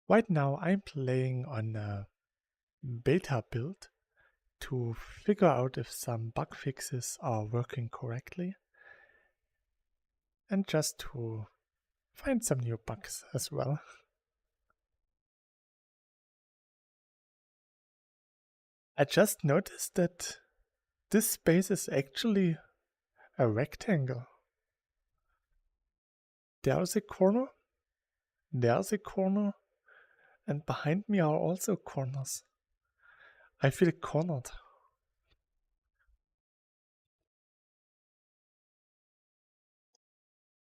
Right now I'm playing on a beta build to figure out if some bug fixes are working correctly and just to find some new bugs as well. I just noticed that this space is actually a rectangle. There's a corner, there's a corner, and behind me are also corners. I feel cornered.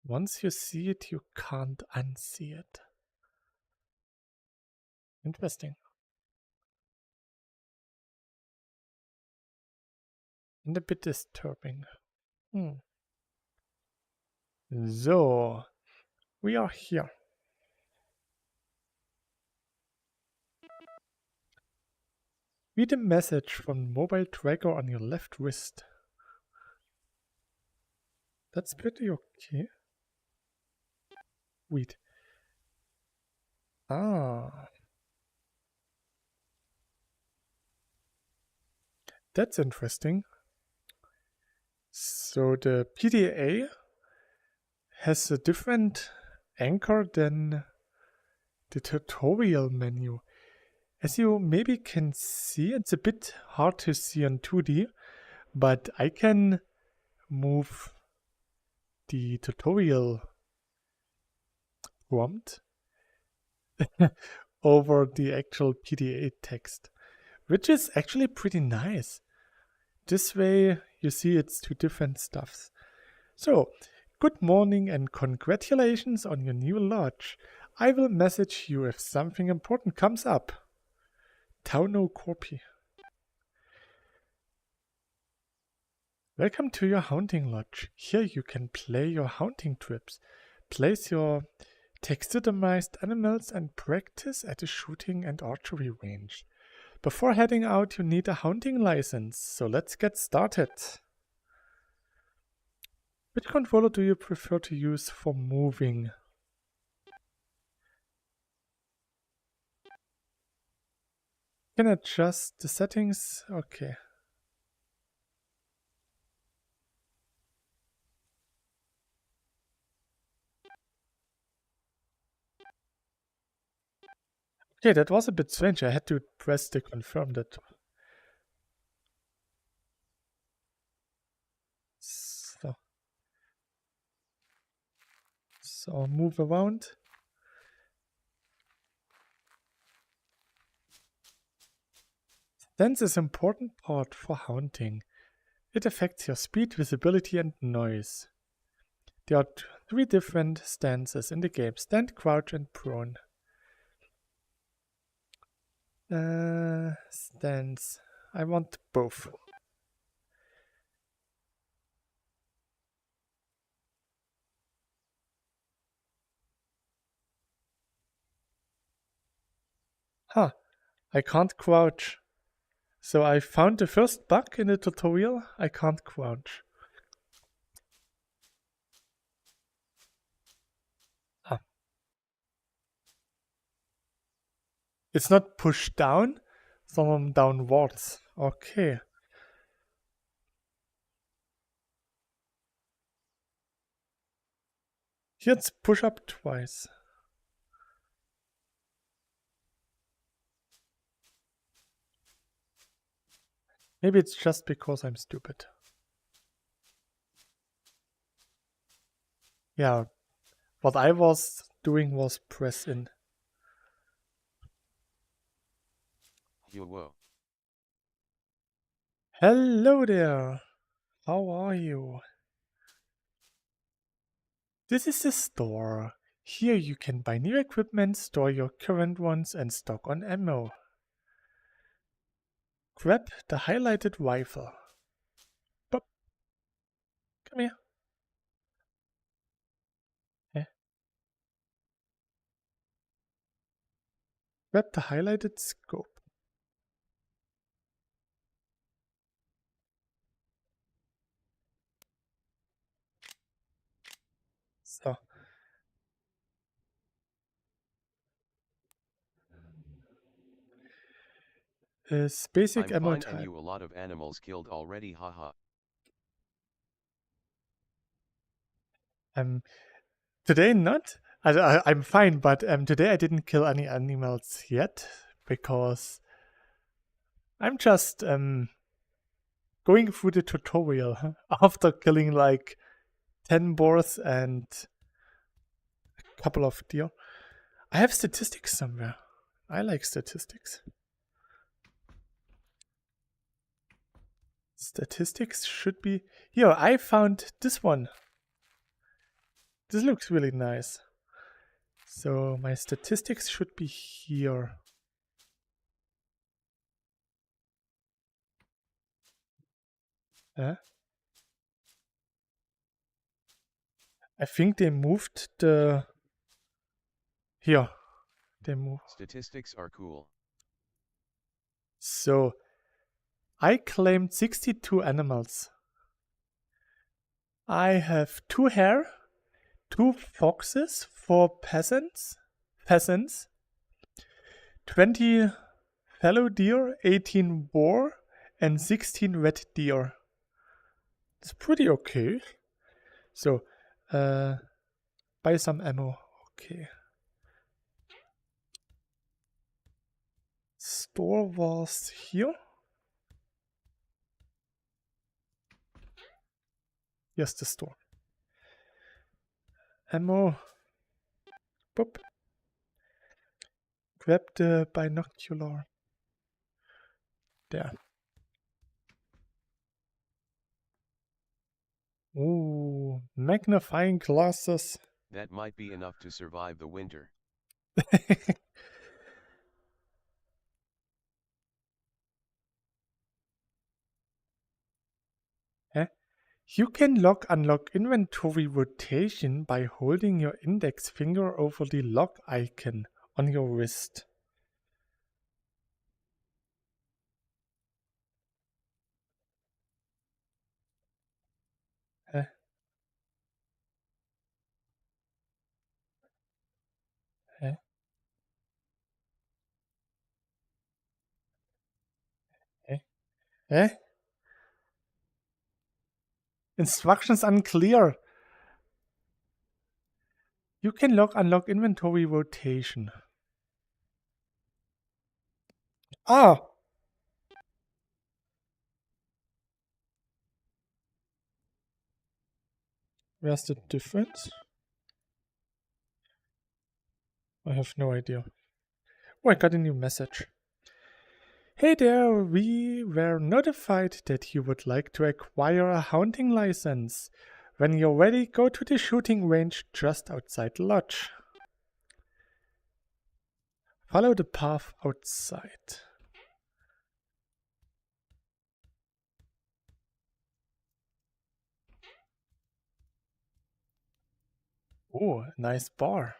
Once you see it, you can't unsee it. Interesting. And a bit disturbing. So, we are here. Read a message from the mobile tracker on your left wrist. That's pretty okay. Wait. Ah. That's interesting. So the PDA has a different anchor than the tutorial menu. As you maybe can see, it's a bit hard to see on 2D, but I can move the tutorial prompt over the actual PDA text, which is actually pretty nice. This way you see it's two different stuffs. So, good morning and congratulations on your new lodge. I will message you if something important comes up. Tauno Korpi. Welcome to your hunting lodge. Here you can play your hunting trips, place your taxidermized animals and practice at a shooting and archery range. Before heading out, you need a hunting license, so let's get started. Which controller do you prefer to use for moving? Can adjust the settings. Okay. Okay, that was a bit strange. I had to press the confirm that. So move around. Stance is an important part for hunting. It affects your speed, visibility, and noise. There are three different stances in the game: stand, crouch, and prone. Stance. I want both. Huh, I can't crouch. So I found the first bug in the tutorial. I can't crouch. Ah. It's not push down, sondern downwards. Okay. Here it's push up twice. Maybe it's just because I'm stupid. Yeah, what I was doing was press in. You will. Hello there. How are you? This is the store. Here you can buy new equipment, store your current ones, and stock on ammo. Grab the highlighted rifle. Pop. Come here. Eh. Grab the highlighted scope. So. is basic I'm ammo fine type. and you a lot of animals killed already, haha. Today not. I'm fine, but today I didn't kill any animals yet because I'm just going through the tutorial after killing like 10 boars and a couple of deer. I have statistics somewhere. I like statistics. Statistics should be here. I found this one. This looks really nice. So my statistics should be here. Huh? I think they moved the... Here. They move. Statistics are cool. So I claimed 62 animals. I have 2 hare, 2 foxes, 4 pheasants, 20 fallow deer, 18 boar, and 16 red deer. It's pretty okay. So, buy some ammo. Okay. Store was here. Yes, the store. Ammo. Boop. Grab the binocular. There. Ooh, magnifying glasses. That might be enough to survive the winter. You can unlock inventory rotation by holding your index finger over the lock icon on your wrist. Huh? Huh? Huh? Huh? Instructions unclear. You can unlock inventory rotation. Ah! Where's the difference? I have no idea. Oh, I got a new message. Hey there, we were notified that you would like to acquire a hunting license. When you're ready, go to the shooting range just outside the lodge. Follow the path outside. Oh, nice bar.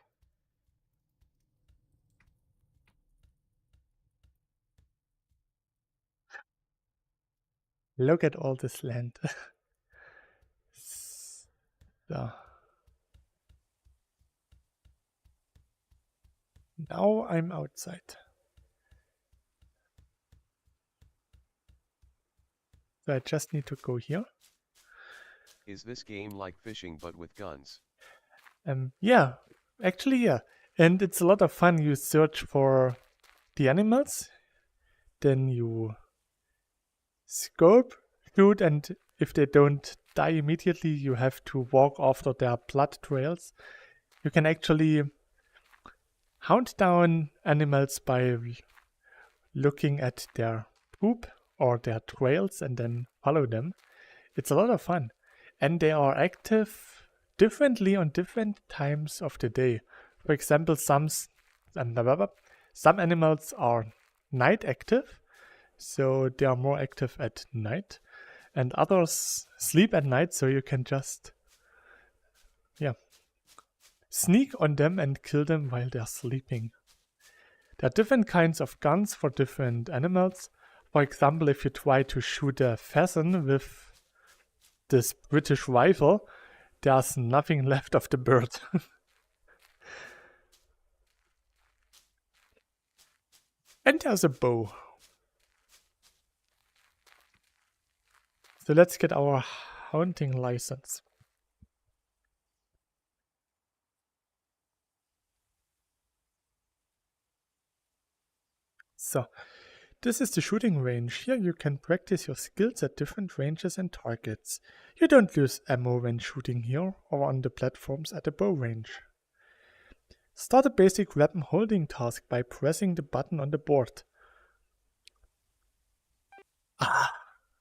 Look at all this land. So. Now I'm outside. So I just need to go here. Is this game like fishing but with guns? Yeah, actually, yeah. And it's a lot of fun. You search for the animals, then you scope, shoot, and if they don't die immediately, you have to walk after their blood trails. You can actually hunt down animals by looking at their poop or their trails and then follow them. It's a lot of fun. And they are active differently on different times of the day. For example, some animals are night active, so they are more active at night, and others sleep at night, so you can just sneak on them and kill them while they're sleeping. There are different kinds of guns for different animals. For example, if you try to shoot a pheasant with this British rifle, there's nothing left of the bird. And there's a bow. So let's get our hunting license. So, this is the shooting range. Here you can practice your skills at different ranges and targets. You don't lose ammo when shooting here or on the platforms at the bow range. Start a basic weapon holding task by pressing the button on the board.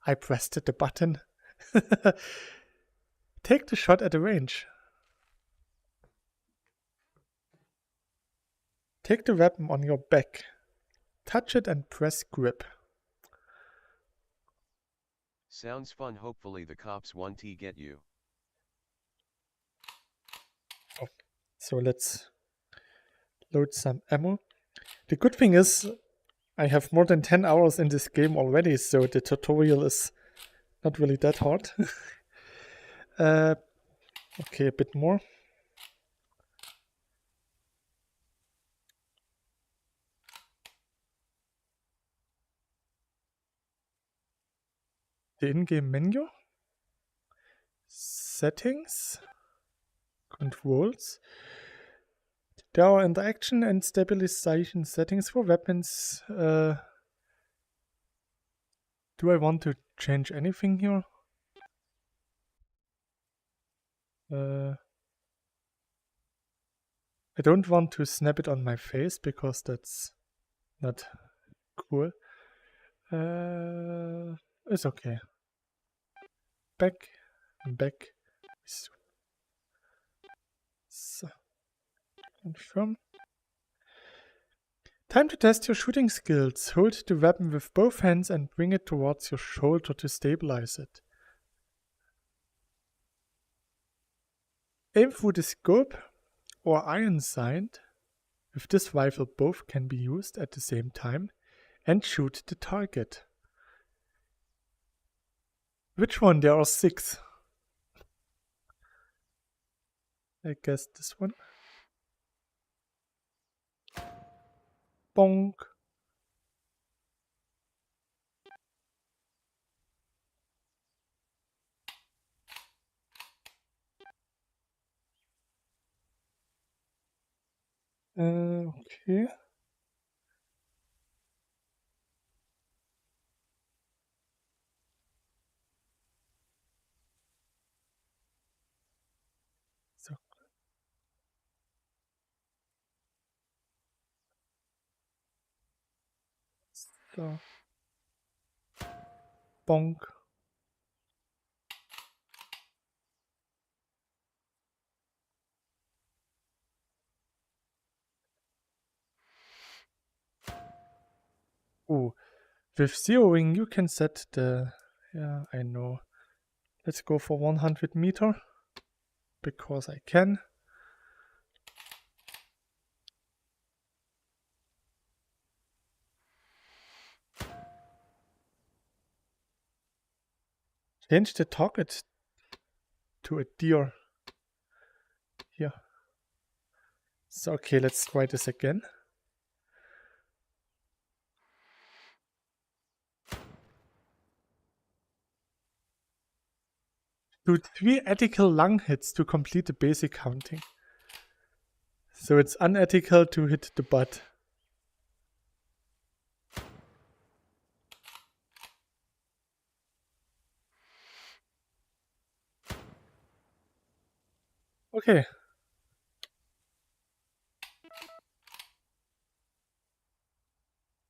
I pressed the button. Take the shot at the range. Take the weapon on your back. Touch it and press grip. Sounds fun. Hopefully the cops won't get you. Oh, so let's load some ammo. The good thing is I have more than 10 hours in this game already, so the tutorial is not really that hard. Okay, a bit more. The in-game menu, settings, controls. There are interaction and stabilization settings for weapons. Do I want to change anything here? I don't want to snap it on my face because that's not cool. It's okay. Back. So, confirm. Time to test your shooting skills. Hold the weapon with both hands and bring it towards your shoulder to stabilize it. Aim through the scope or iron sight. With this rifle both can be used at the same time and shoot the target. Which one? There are 6. I guess this one. Bonk. Okay. So. Bonk. Ooh. With zeroing you can set the... Yeah, I know. Let's go for 100 meter. Because I can. Change the target to a deer. Here. So okay, let's try this again. Do 3 ethical lung hits to complete the basic counting. So it's unethical to hit the butt. Okay.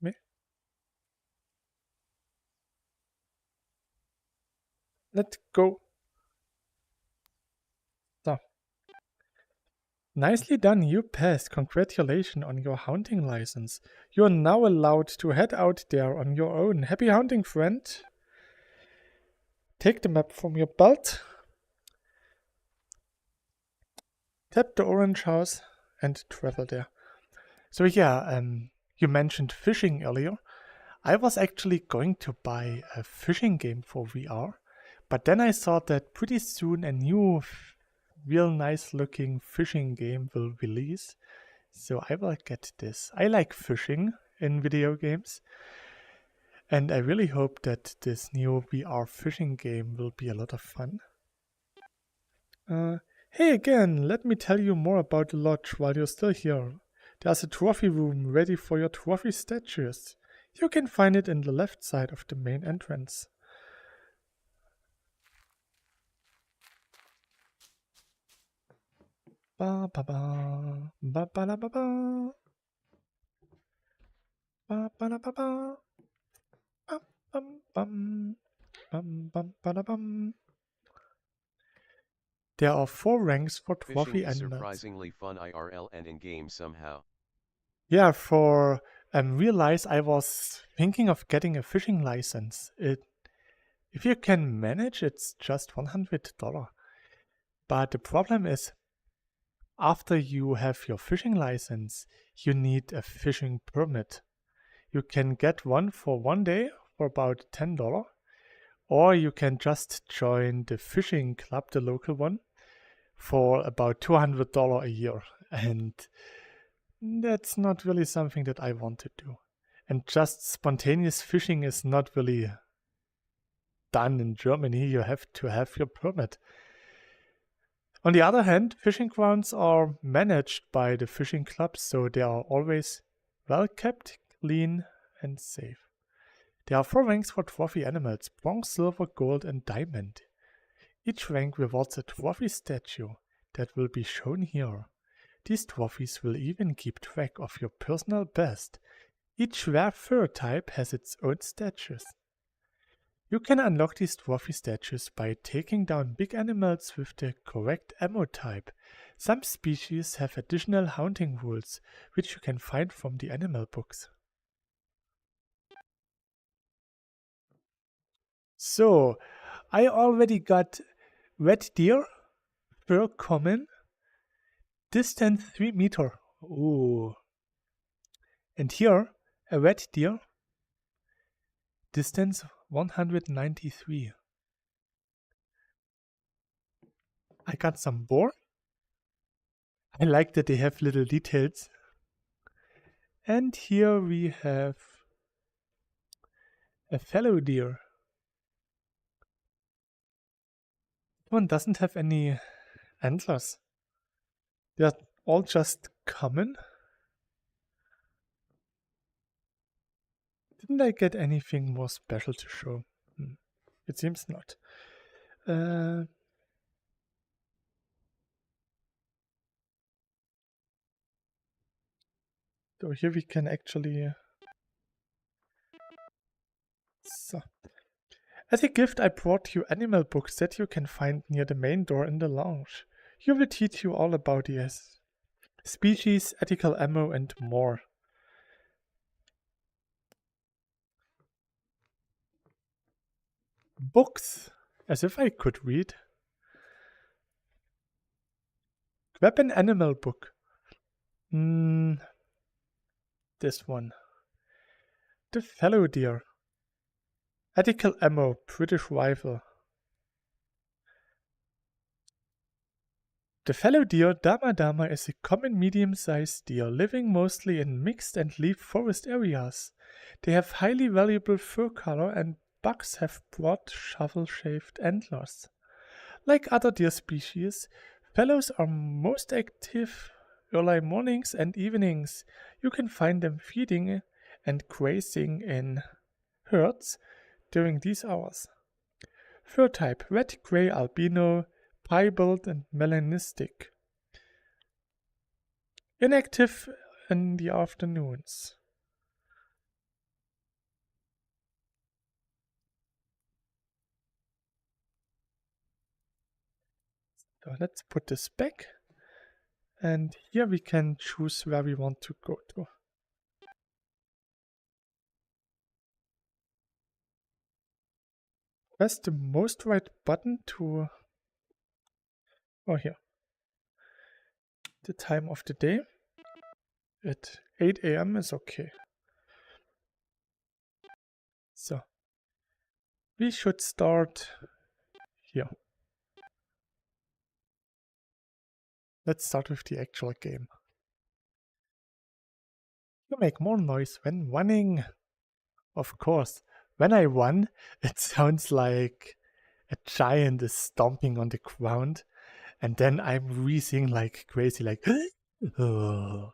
Me? Let's go. So. Nicely done, you passed. Congratulations on your hunting license. You are now allowed to head out there on your own. Happy hunting, friend. Take the map from your belt. Tap the orange house and travel there. So yeah, you mentioned fishing earlier. I was actually going to buy a fishing game for VR, but then I saw that pretty soon a new real nice looking fishing game will release. So I will get this. I like fishing in video games. And I really hope that this new VR fishing game will be a lot of fun. Hey again, let me tell you more about the lodge while you're still here. There's a trophy room ready for your trophy statues. You can find it in the left side of the main entrance. Ba ba ba ba ba la ba ba ba ba la ba ba bum bum bum bum bum ba da bum. There are 4 ranks for trophy Fishing is animals. surprisingly fun IRL and in-game somehow. Yeah, for real life, I was thinking of getting a fishing license. If you can manage, it's just $100. But the problem is, after you have your fishing license, you need a fishing permit. You can get one for 1 day for about $10, or you can just join the fishing club, the local one, for about $200 a year. And that's not really something that I want to do. And just spontaneous fishing is not really done in Germany. You have to have your permit. On the other hand, fishing grounds are managed by the fishing clubs, so they are always well kept, clean, and safe. There are 4 ranks for trophy animals: bronze, silver, gold, and diamond. Each rank rewards a trophy statue that will be shown here. These trophies will even keep track of your personal best. Each rare fur type has its own statues. You can unlock these trophy statues by taking down big animals with the correct ammo type. Some species have additional hunting rules, which you can find from the animal books. So, I already got red deer, fur common, distance 3 meter. Ooh. And here, a red deer, distance 193. I got some boar. I like that they have little details. And here we have a fallow deer. One doesn't have any antlers. They're all just common. Didn't I get anything more special to show? It seems not. So here we can actually... So. As a gift, I brought you animal books that you can find near the main door in the lounge. You will teach you all about the species, ethical ammo, and more. Books, as if I could read. Grab an animal book. This one. The fallow deer. Ethical ammo, British rifle. The fallow deer Dama Dama is a common medium-sized deer living mostly in mixed and leaf forest areas. They have highly valuable fur color and bucks have broad shovel-shaped antlers. Like other deer species, fallows are most active early mornings and evenings. You can find them feeding and grazing in herds during these hours. Fur type: red, gray, albino, piebald, and melanistic. Inactive in the afternoons. So let's put this back. And here we can choose where we want to go to. Press the most right button to... Oh, here. The time of the day. At 8 AM is okay. So, we should start here. Let's start with the actual game. You make more noise when running. Of course, when I run, it sounds like a giant is stomping on the ground, and then I'm breathing like crazy, like so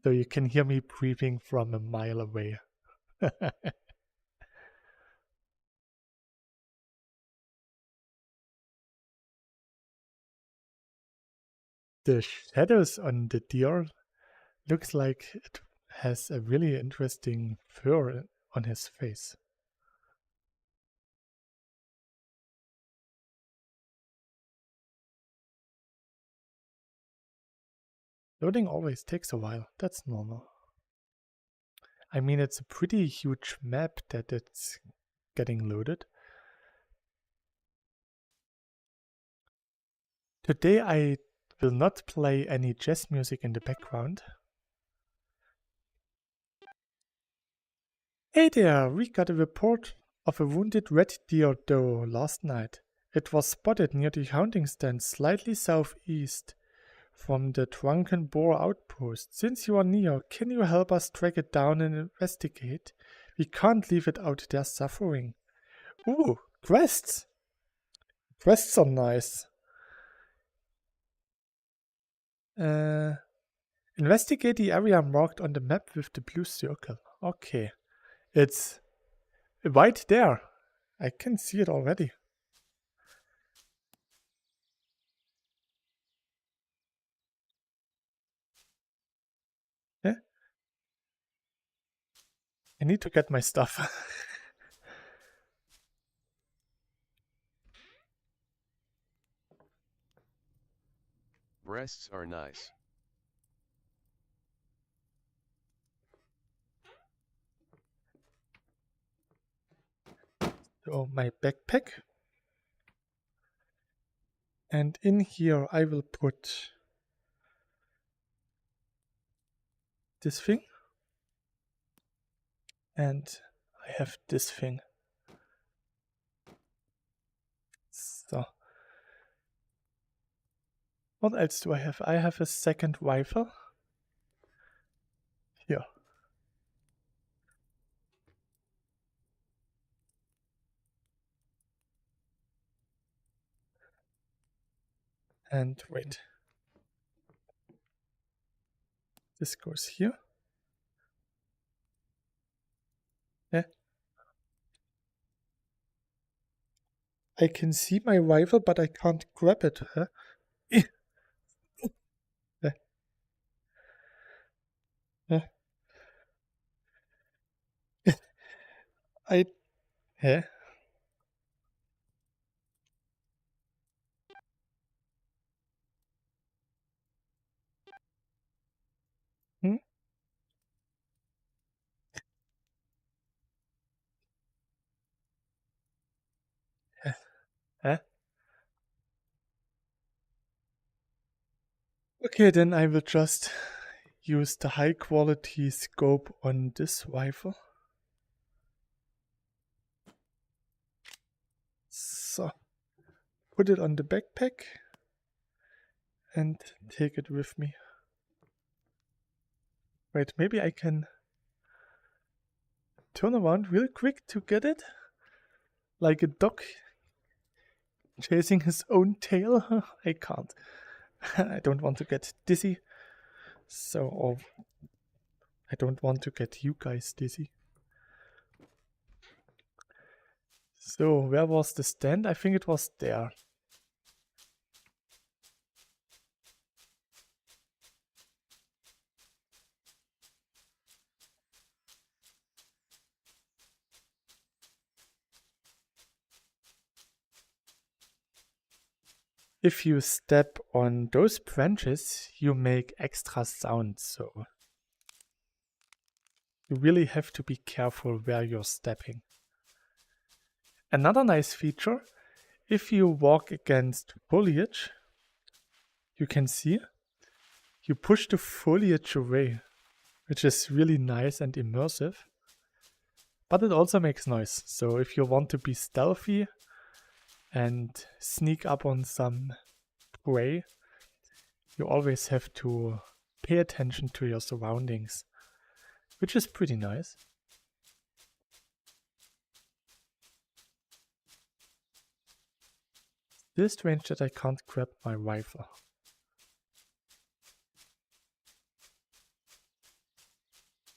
you can hear me breathing from a mile away. The shadows on the deer looks like it has a really interesting fur on his face. Loading always takes a while, that's normal. I mean, it's a pretty huge map that it's getting loaded. Today I will not play any jazz music in the background. Hey there, we got a report of a wounded red deer doe last night. It was spotted near the hunting stand slightly southeast from the Drunken Boar outpost. Since you are near, can you help us track it down and investigate? We can't leave it out there suffering. Ooh, quests! Quests are nice. Investigate the area marked on the map with the blue circle. Okay. It's right there. I can see it already. Yeah? I need to get my stuff. Breasts are nice. So my backpack. And in here I will put this thing. And I have this thing. So. What else do I have? I have a second rifle. Here. And wait. This goes here. Yeah. I can see my rifle, but I can't grab it. Huh? Yeah. Yeah. Yeah. Hmm? Huh? Okay, then I will just use the high quality scope on this rifle. So, put it on the backpack and take it with me. Wait, maybe I can turn around real quick to get it? Like a dog chasing his own tail? I can't. I don't want to get dizzy. So, or I don't want to get you guys dizzy. So, where was the stand? I think it was there. If you step on those branches, you make extra sound, so you really have to be careful where you're stepping. Another nice feature, if you walk against foliage, you can see, you push the foliage away, which is really nice and immersive. But it also makes noise, so if you want to be stealthy and sneak up on some prey, you always have to pay attention to your surroundings, which is pretty nice. Still strange that I can't grab my rifle.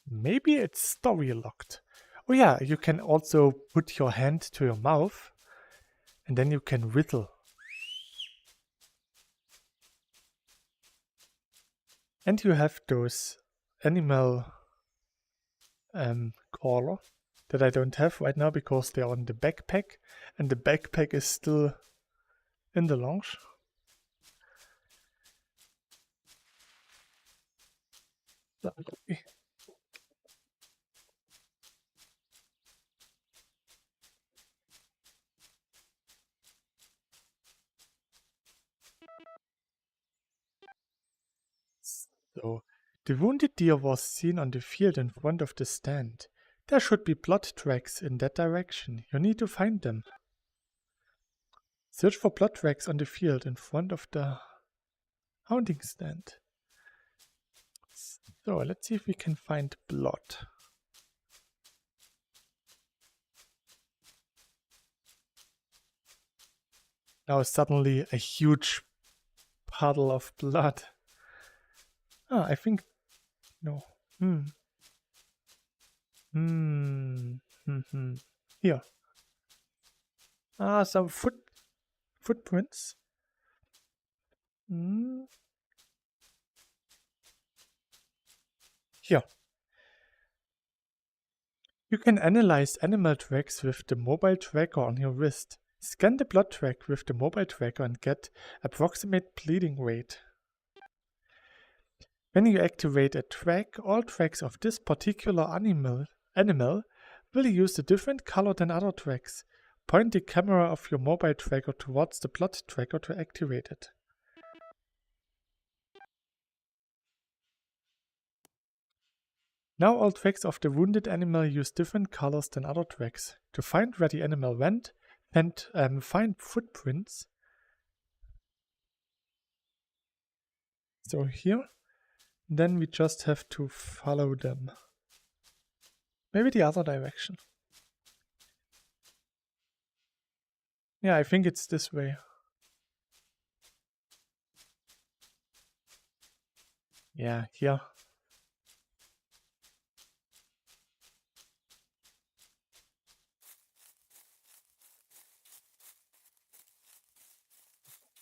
Maybe it's story locked. Oh yeah, you can also put your hand to your mouth and then you can whistle. And you have those animal caller that I don't have right now because they're on the backpack and the backpack is still in the launch. So, the wounded deer was seen on the field in front of the stand. There should be blood tracks in that direction. You need to find them. Search for blood tracks on the field in front of the hunting stand. So, let's see if we can find blood. Now suddenly a huge puddle of blood. Ah, I think... no. Here. Ah, some footprints. Here. You can analyze animal tracks with the mobile tracker on your wrist. Scan the blood track with the mobile tracker and get approximate bleeding rate. When you activate a track, all tracks of this particular animal will use a different color than other tracks. Point the camera of your mobile tracker towards the blood tracker to activate it. Now all tracks of the wounded animal use different colors than other tracks. To find where the animal went, find footprints. So here, then we just have to follow them. Maybe the other direction. Yeah, I think it's this way. Yeah, here.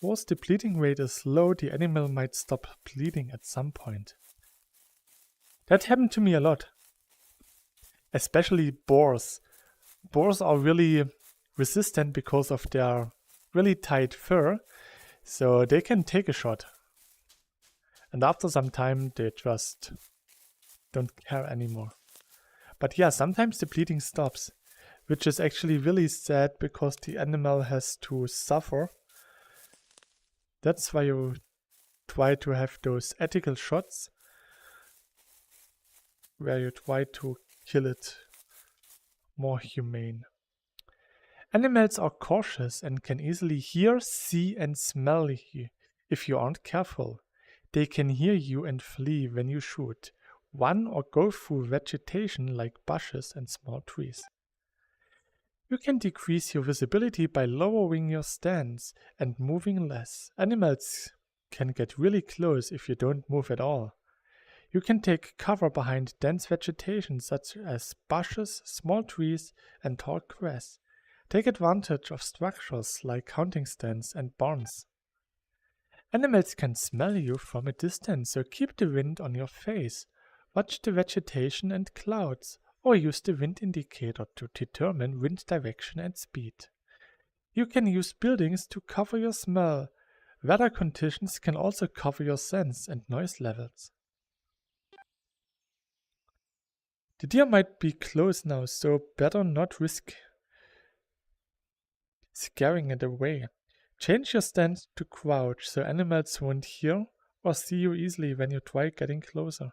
Once the bleeding rate is low, the animal might stop bleeding at some point. That happened to me a lot. Especially boars. Boars are really resistant because of their really tight fur, so they can take a shot. And after some time, they just don't care anymore. But yeah, sometimes the bleeding stops, which is actually really sad because the animal has to suffer. That's why you try to have those ethical shots where you try to kill it more humane. Animals are cautious and can easily hear, see and smell you if you aren't careful. They can hear you and flee when you shoot, run or go through vegetation like bushes and small trees. You can decrease your visibility by lowering your stance and moving less. Animals can get really close if you don't move at all. You can take cover behind dense vegetation such as bushes, small trees, and tall grass. Take advantage of structures like hunting stands and barns. Animals can smell you from a distance, so keep the wind on your face. Watch the vegetation and clouds, or use the wind indicator to determine wind direction and speed. You can use buildings to cover your smell. Weather conditions can also cover your sense and noise levels. The deer might be close now, so better not risk scaring it away. Change your stance to crouch so animals won't hear or see you easily when you try getting closer.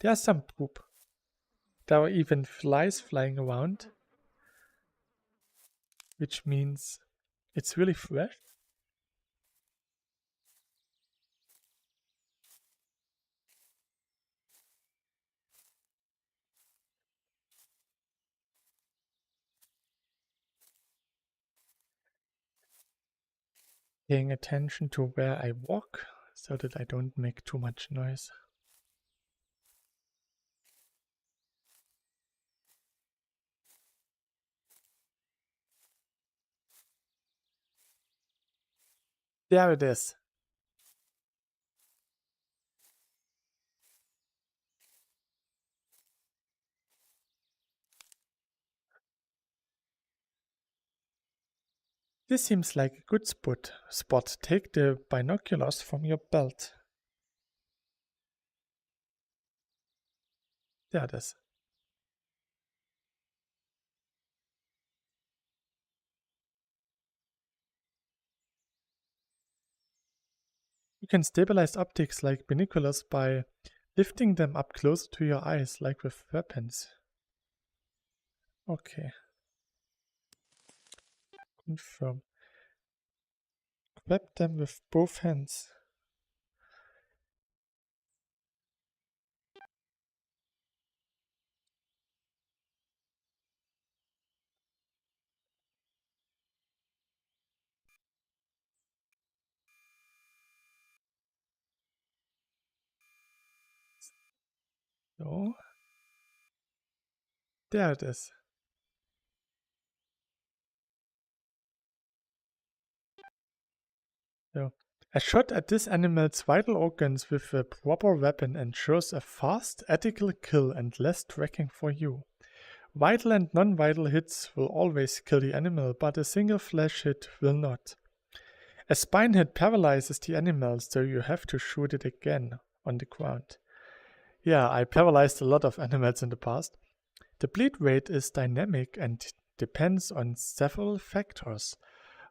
There's some poop. There are even flies flying around, which means it's really fresh. paying attention to where I walk so that I don't make too much noise. There it is. This seems like a good spot. Take the binoculars from your belt. There it is. You can stabilize optics like binoculars by lifting them up closer to your eyes, like with weapons. Okay. Confirm. Grab them with both hands. So. There it is. So. A shot at this animal's vital organs with a proper weapon ensures a fast, ethical kill and less tracking for you. Vital and non-vital hits will always kill the animal, but a single flesh hit will not. A spine hit paralyzes the animal, so you have to shoot it again on the ground. Yeah, I paralyzed a lot of animals in the past. The bleed rate is dynamic and depends on several factors.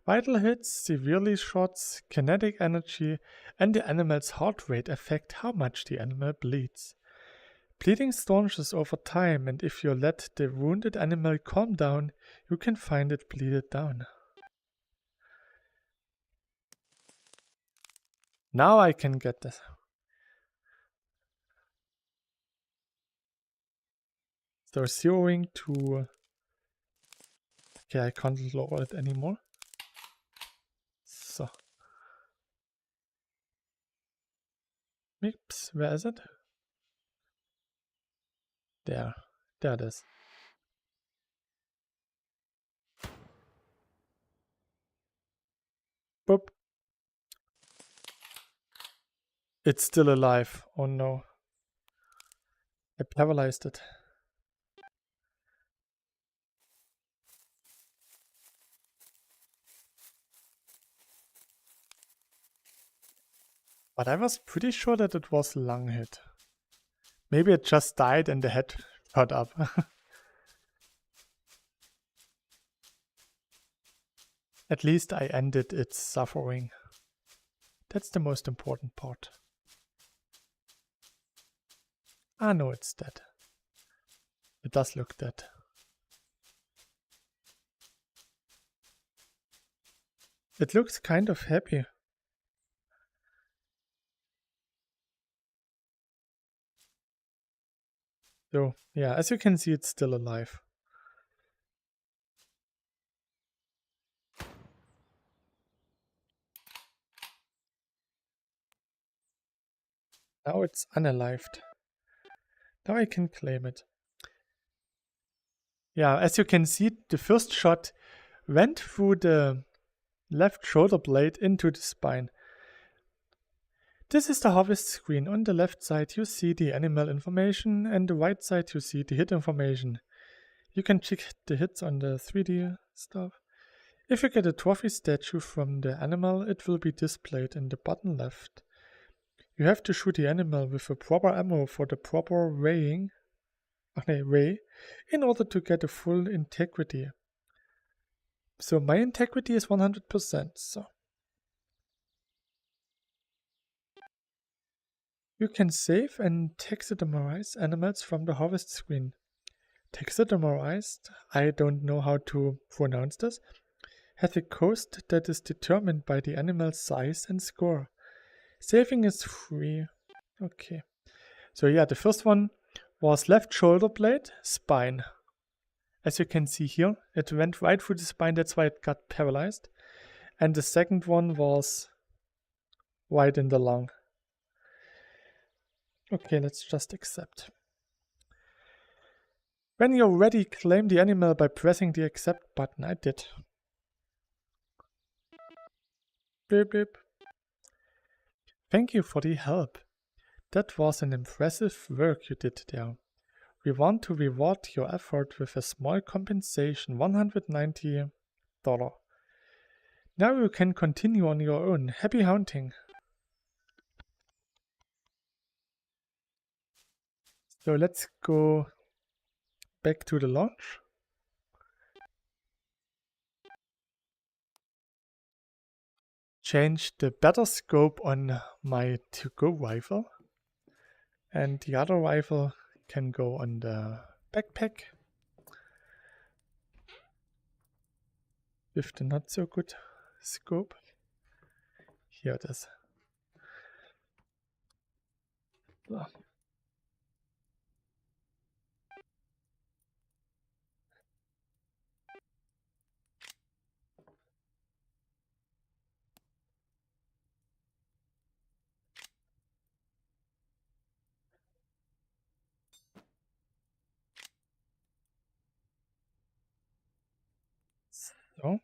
Vital hits, severely shots, kinetic energy, and the animal's heart rate affect how much the animal bleeds. Bleeding staunches over time, and if you let the wounded animal calm down, you can find it bleeded down. Now I can get this. So zeroing to... Okay, I can't lower it anymore. So. Oops, where is it? There it is. Boop. It's still alive. Oh no. I paralyzed it. But I was pretty sure that it was lung hit. Maybe it just died and the head shot up. At least I ended its suffering. That's the most important part. Ah no, it's dead. It does look dead. It looks kind of happy. So, yeah, as you can see, it's still alive. Now it's unalived. Now I can claim it. Yeah, as you can see, the first shot went through the left shoulder blade into the spine. This is the harvest screen. On the left side you see the animal information, and the right side you see the hit information. You can check the hits on the 3D stuff. If you get a trophy statue from the animal, it will be displayed in the bottom left. You have to shoot the animal with a proper ammo for the proper way in order to get a full integrity. So my integrity is 100%. So you can save and taxidermize animals from the harvest screen. Taxidermized, I don't know how to pronounce this, has a cost that is determined by the animal's size and score. Saving is free. Okay. So yeah, the first one was left shoulder blade, spine. As you can see here, it went right through the spine, that's why it got paralyzed. And the second one was wide in the long. Okay, let's just accept. When you're ready, claim the animal by pressing the accept button. I did. Beep beep. Thank you for the help. That was an impressive work you did there. We want to reward your effort with a small compensation, $190. Now you can continue on your own. Happy hunting. So let's go back to the launch. Change the better scope on my to-go rifle. And the other rifle can go on the backpack. With the not so good scope. Here it is. So. So.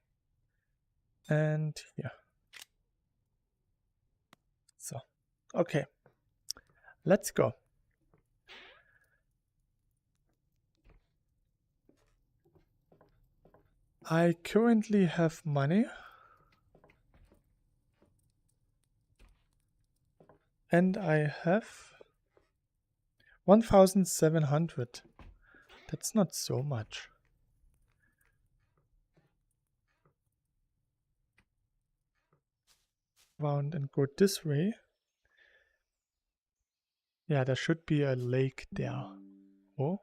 And here. So. Okay. Let's go. I currently have money. And I have 1,700. That's not so much. Round and go this way. Yeah, there should be a lake there. Oh.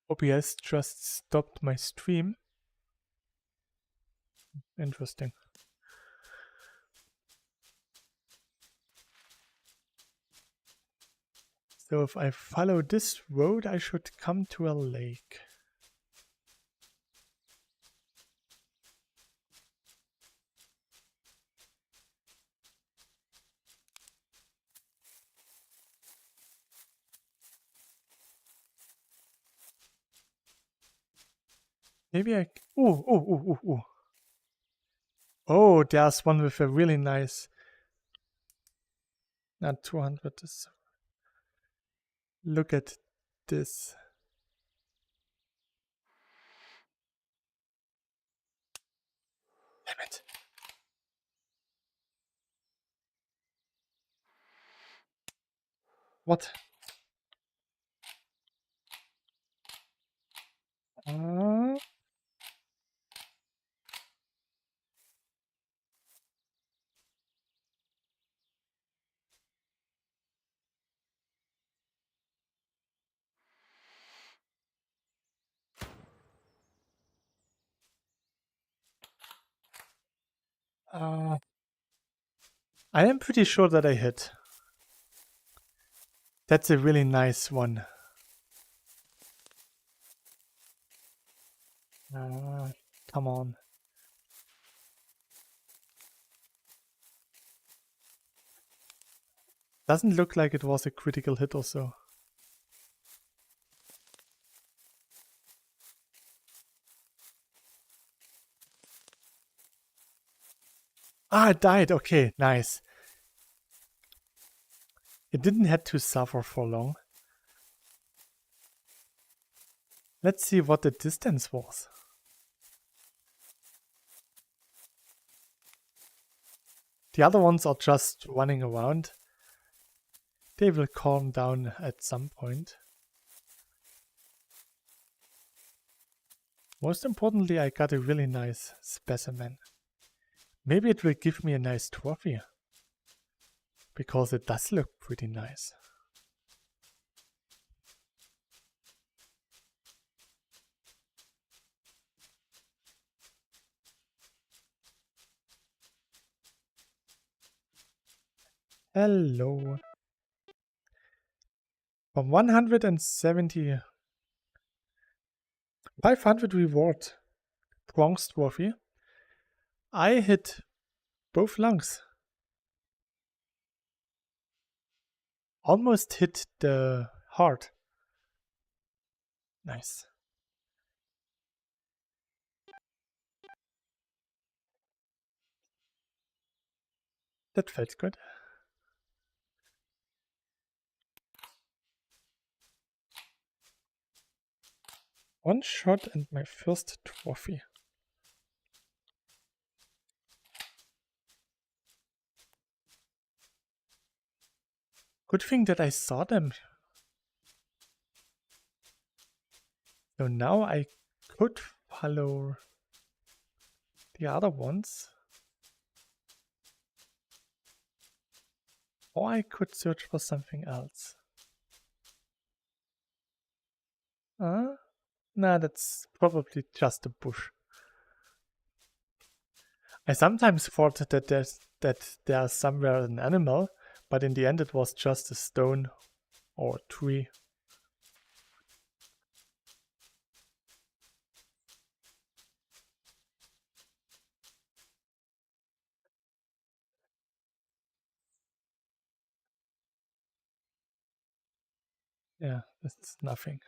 OBS just stopped my stream. Interesting. So if I follow this road, I should come to a lake. Maybe I... Oh, there's one with a really nice... Not 200. Look at this. Damn it. What? I am pretty sure that I hit. That's a really nice one. Come on. Doesn't look like it was a critical hit or so. Ah, it died. Okay, nice. It didn't have to suffer for long. Let's see what the distance was. The other ones are just running around. They will calm down at some point. Most importantly, I got a really nice specimen. Maybe it will give me a nice trophy. Because it does look pretty nice. Hello. From 170 500 reward. Bronze trophy. I hit both lungs. Almost hit the heart. Nice. That felt good. One shot and my first trophy. Good thing that I saw them. So now I could follow the other ones. Or I could search for something else. Nah, that's probably just a bush. I sometimes thought that there's somewhere an animal, but in the end it was just a stone or a tree. Yeah, it's nothing.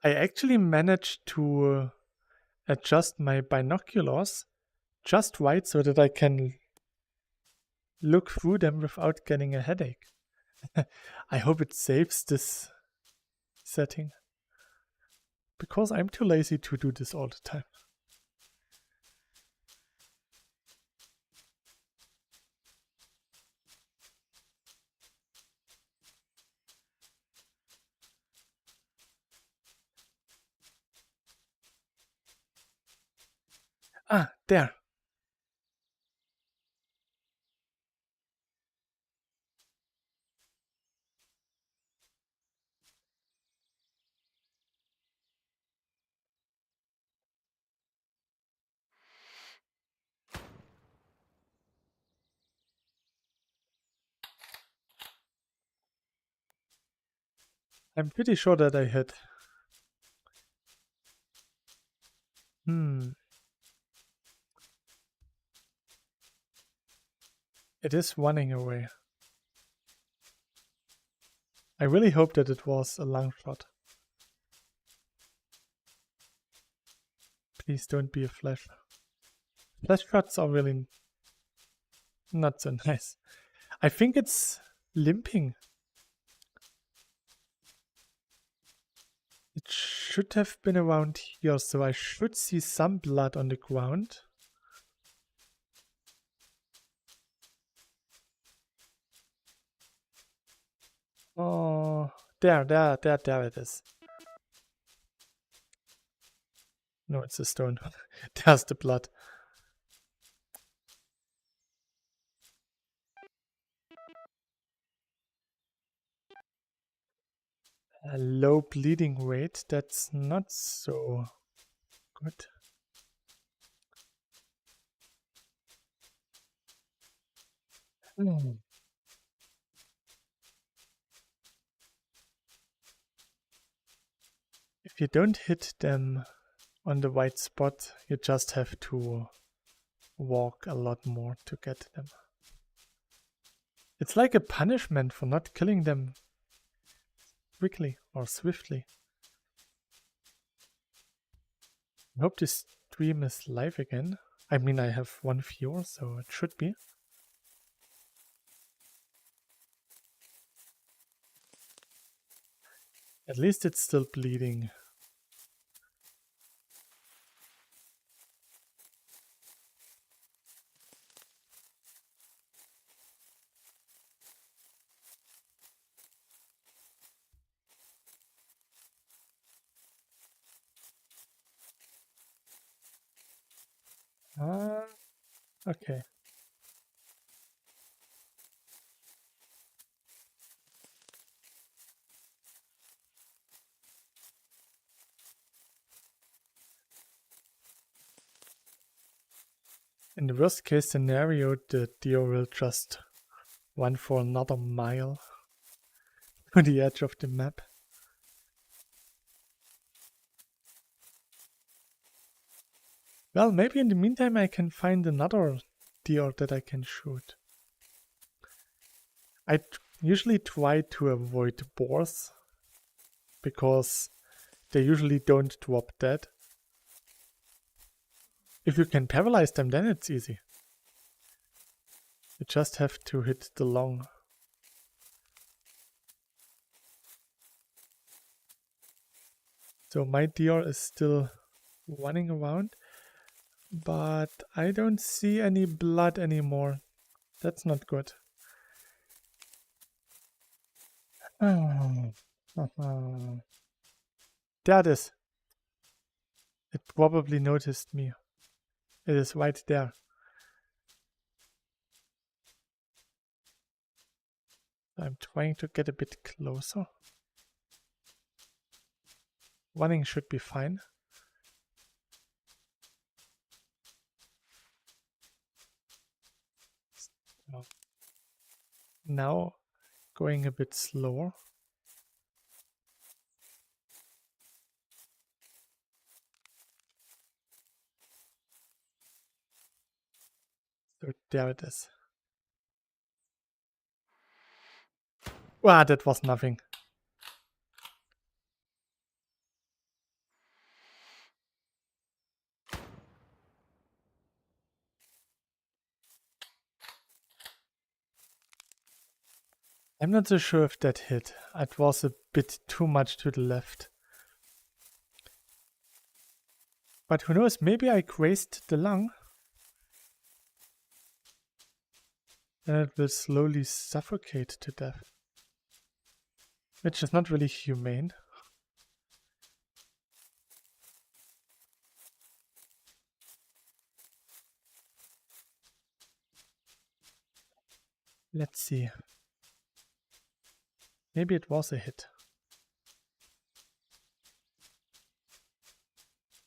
I actually managed to adjust my binoculars just right so that I can look through them without getting a headache. I hope it saves this setting, because I'm too lazy to do this all the time. Ah, there. I'm pretty sure that I hit. It is running away. I really hope that it was a long shot. Please don't be a flash. Flash shots are really not so nice. I think it's limping. It should have been around here, so I should see some blood on the ground. Oh, there it is. No, it's a stone. There's the blood. A low bleeding rate, that's not so good. If you don't hit them on the right spot, you just have to walk a lot more to get them. It's like a punishment for not killing them quickly or swiftly. I hope this stream is live again. I mean, I have one viewer, so it should be. At least it's still bleeding. Okay. In the worst case scenario, the deer will just run for another mile to the edge of the map. Well, maybe in the meantime I can find another deer that I can shoot. I usually try to avoid boars because they usually don't drop dead. If you can paralyze them, then it's easy. You just have to hit the lung. So my deer is still running around, but I don't see any blood anymore. That's not good. There it is. It probably noticed me. It is right there. I'm trying to get a bit closer. Running should be fine. So now going a bit slower. So there it is. Wow, that was nothing. I'm not so sure if that hit. It was a bit too much to the left. But who knows, maybe I grazed the lung. Then it will slowly suffocate to death. Which is not really humane. Let's see. Maybe it was a hit.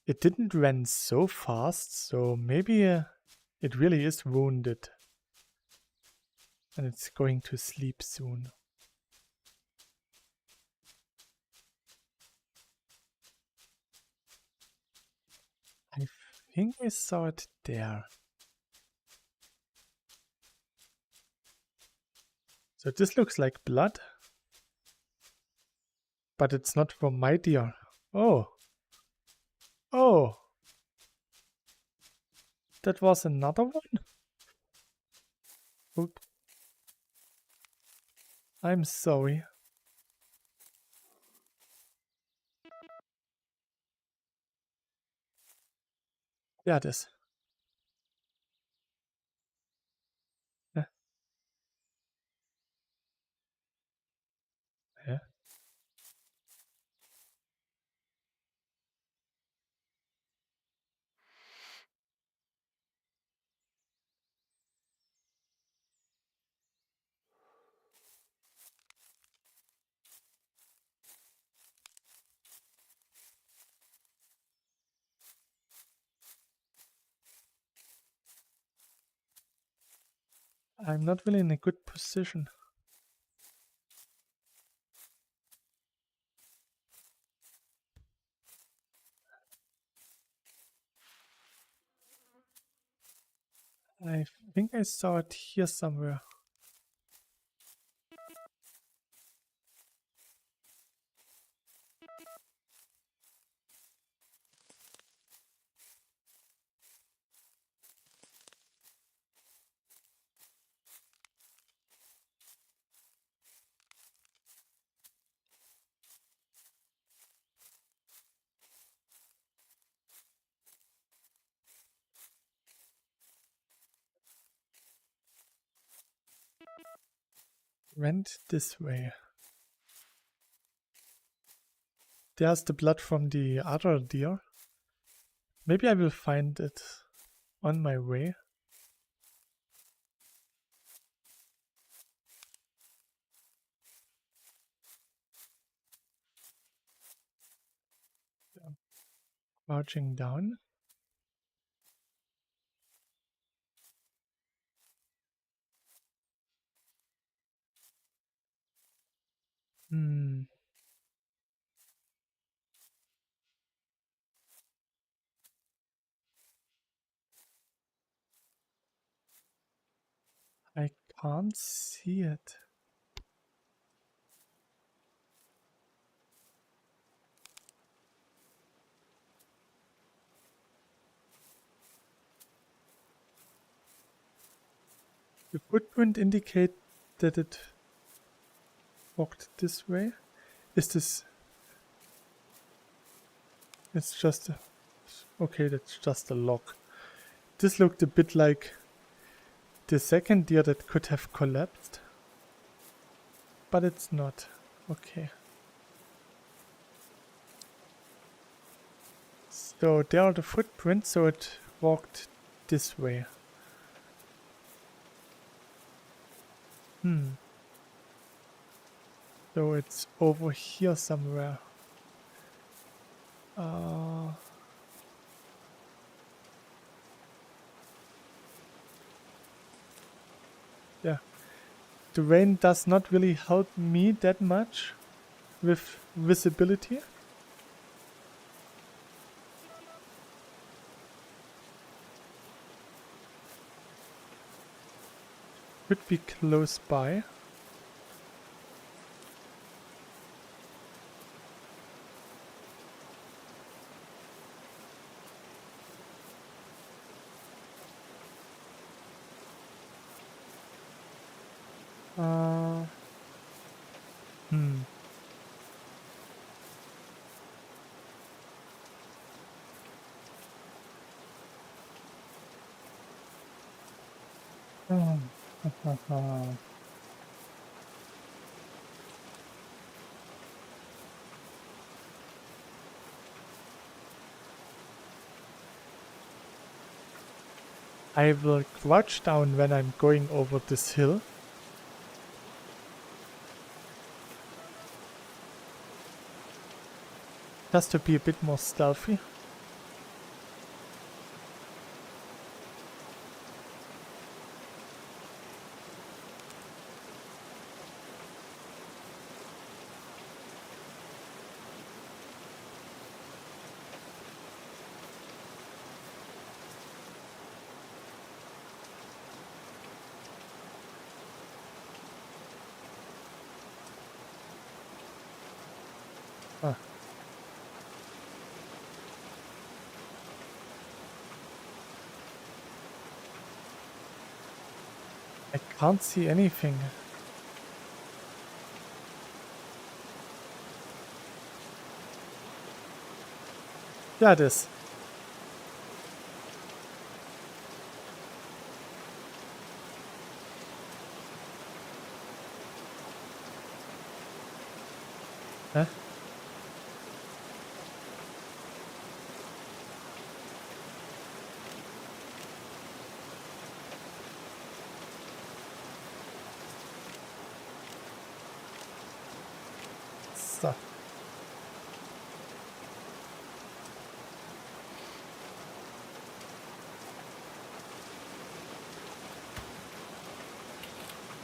It didn't run so fast, so maybe it really is wounded. And it's going to sleep soon. I think I saw it there. So this looks like blood. But it's not from my deer. Oh. Oh. That was another one? Oop. I'm sorry. There it is. Yeah. Yeah. I'm not really in a good position. I think I saw it here somewhere. Went this way. There's the blood from the other deer. Maybe I will find it on my way. Crouching down. I can't see it. The footprint indicate that it walked this way. Is this... It's just a... Okay, that's just a log. This looked a bit like the second deer that could have collapsed. But it's not. Okay. So there are the footprints, so it walked this way. So it's over here somewhere. Yeah. The rain does not really help me that much with visibility. Could be close by. I will crouch down when I'm going over this hill. Just to be a bit more stealthy. I can't see anything. Yeah, it is. Huh? So.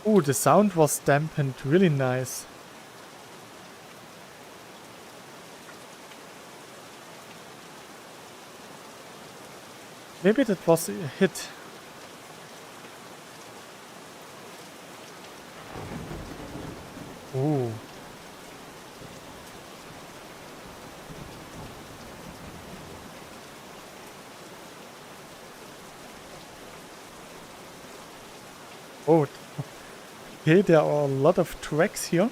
Ooh, the sound was dampened really nice. Maybe that was a hit. Ooh. Oh, okay, there are a lot of tracks here.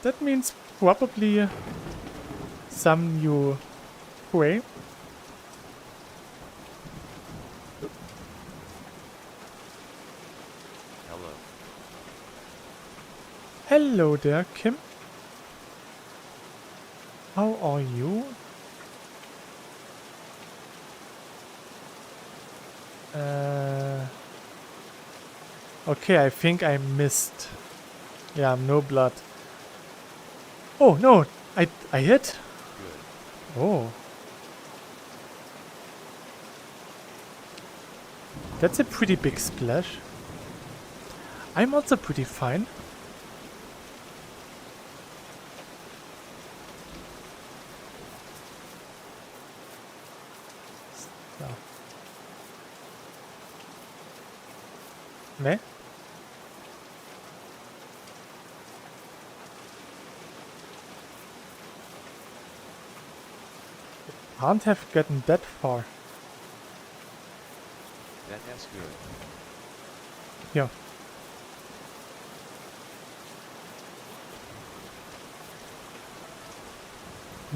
That means probably some new prey. Hello. Hello there, Kim. How are you? Okay, I think I missed. Yeah, no blood. Oh no, I hit. Good. Oh. That's a pretty big splash. I'm also pretty fine. So. Ne? Can't have gotten that far. That's good. Yeah.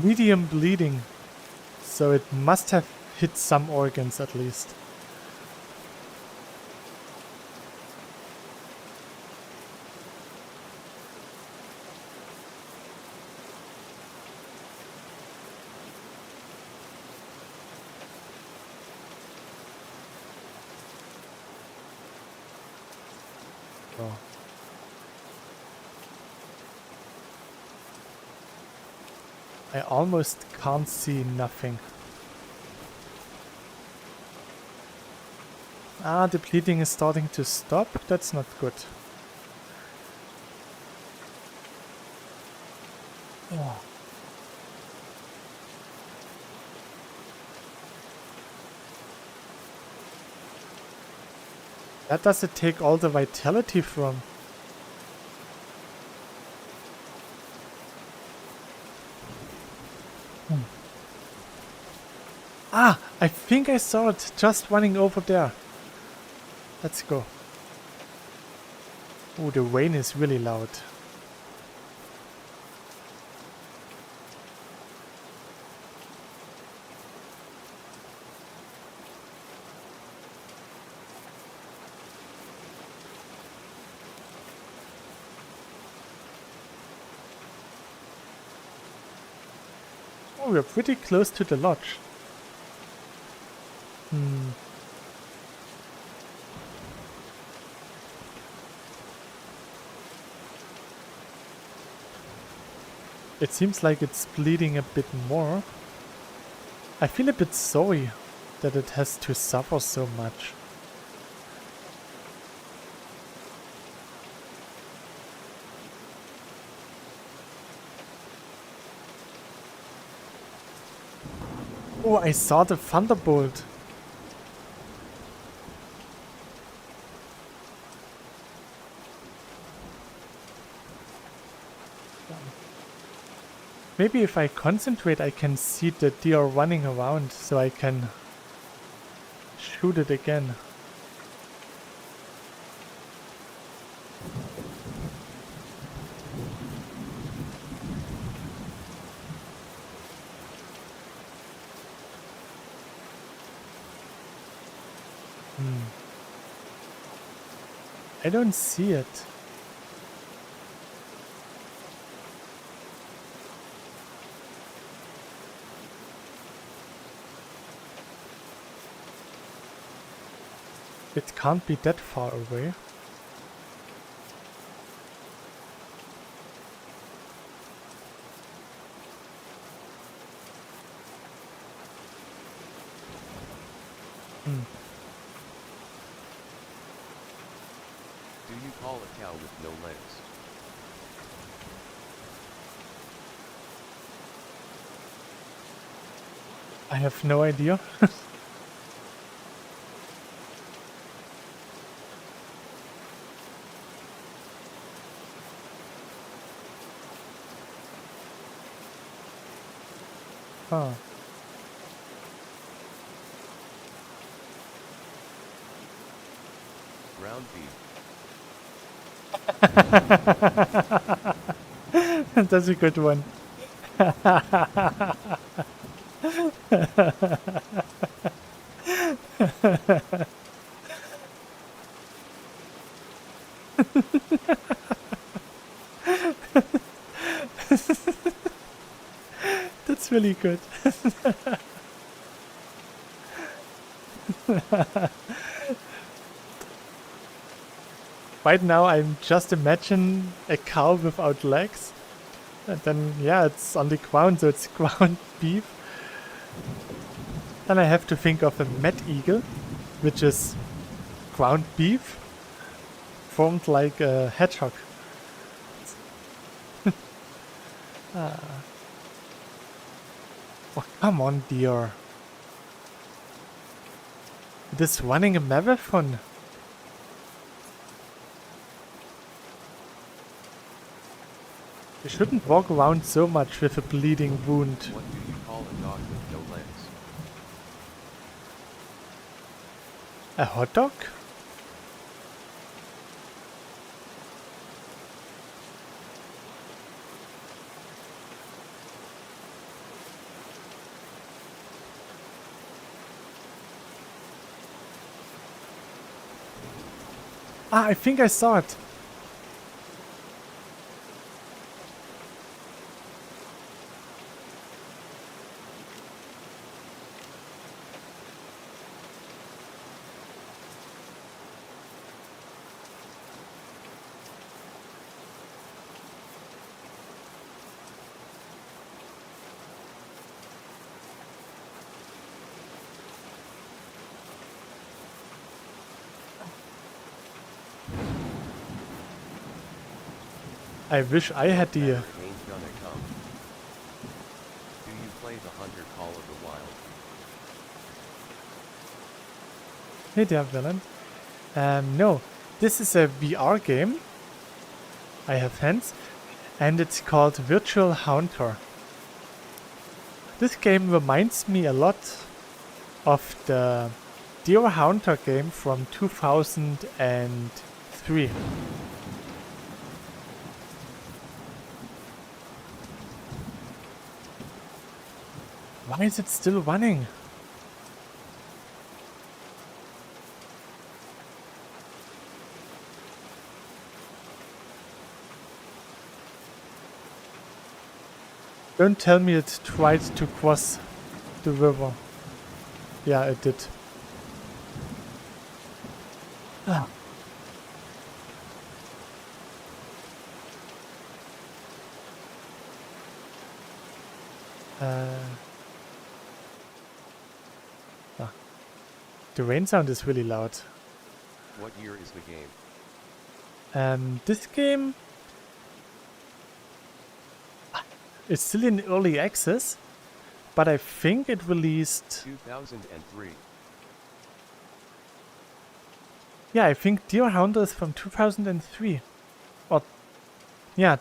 Medium bleeding. So it must have hit some organs at least. Oh. I almost can't see nothing. Ah, the bleeding is starting to stop. That's not good. Oh. Where does it take all the vitality from? Ah, I think I saw it just running over there. Let's go. Oh, the rain is really loud. Oh, we're pretty close to the lodge. It seems like it's bleeding a bit more. I feel a bit sorry that it has to suffer so much. Oh, I saw the thunderbolt. Maybe if I concentrate I can see the deer running around so I can shoot it again. I don't see it. It can't be that far away. Do you call a cow with no legs? I have no idea. Huh. Ground beef. That's a good one. That's really good. Right now I'm just imagine a cow without legs. And then, yeah, it's on the ground, so it's ground beef. Then I have to think of a mad eagle, which is ground beef transformed like a hedgehog. Oh, come on, dear. It is running a marathon. You shouldn't walk around so much with a bleeding wound. What do you call a dog with no legs? A hot dog? Ah, I think I saw it. I wish I had the... Ain't gonna come. Do you play the Hunter Call of the Wild? Hey there, villain. No, this is a VR game. I have hands. And it's called Virtual Hunter. This game reminds me a lot of the Deer Hunter game from 2003. Why is it still running? Don't tell me it tried to cross the river. Yeah, it did. Ah. The rain sound is really loud. What year is the game? This game is still in early access, but I think it released... 2003. Yeah, I think Deer Hunter is from 2003. Or... yeah.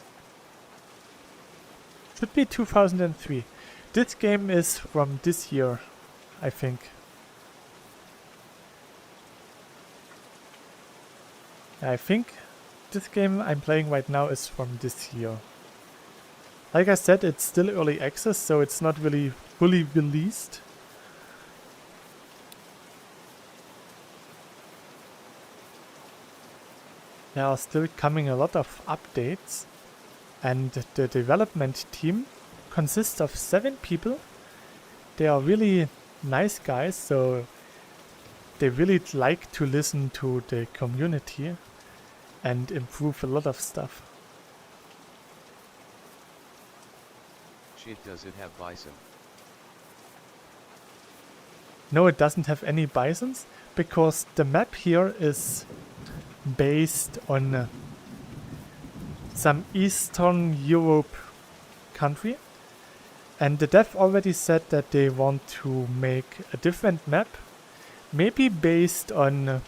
Should be 2003. This game is from this year, I think. I think this game I'm playing right now is from this year. Like I said, it's still early access, so it's not really fully released. There are still coming a lot of updates, and the development team consists of 7 people. They are really nice guys, so they really like to listen to the community and improve a lot of stuff. Shit, does it have bison? No, it doesn't have any bisons, because the map here is based on some Eastern Europe country. And the dev already said that they want to make a different map, maybe based on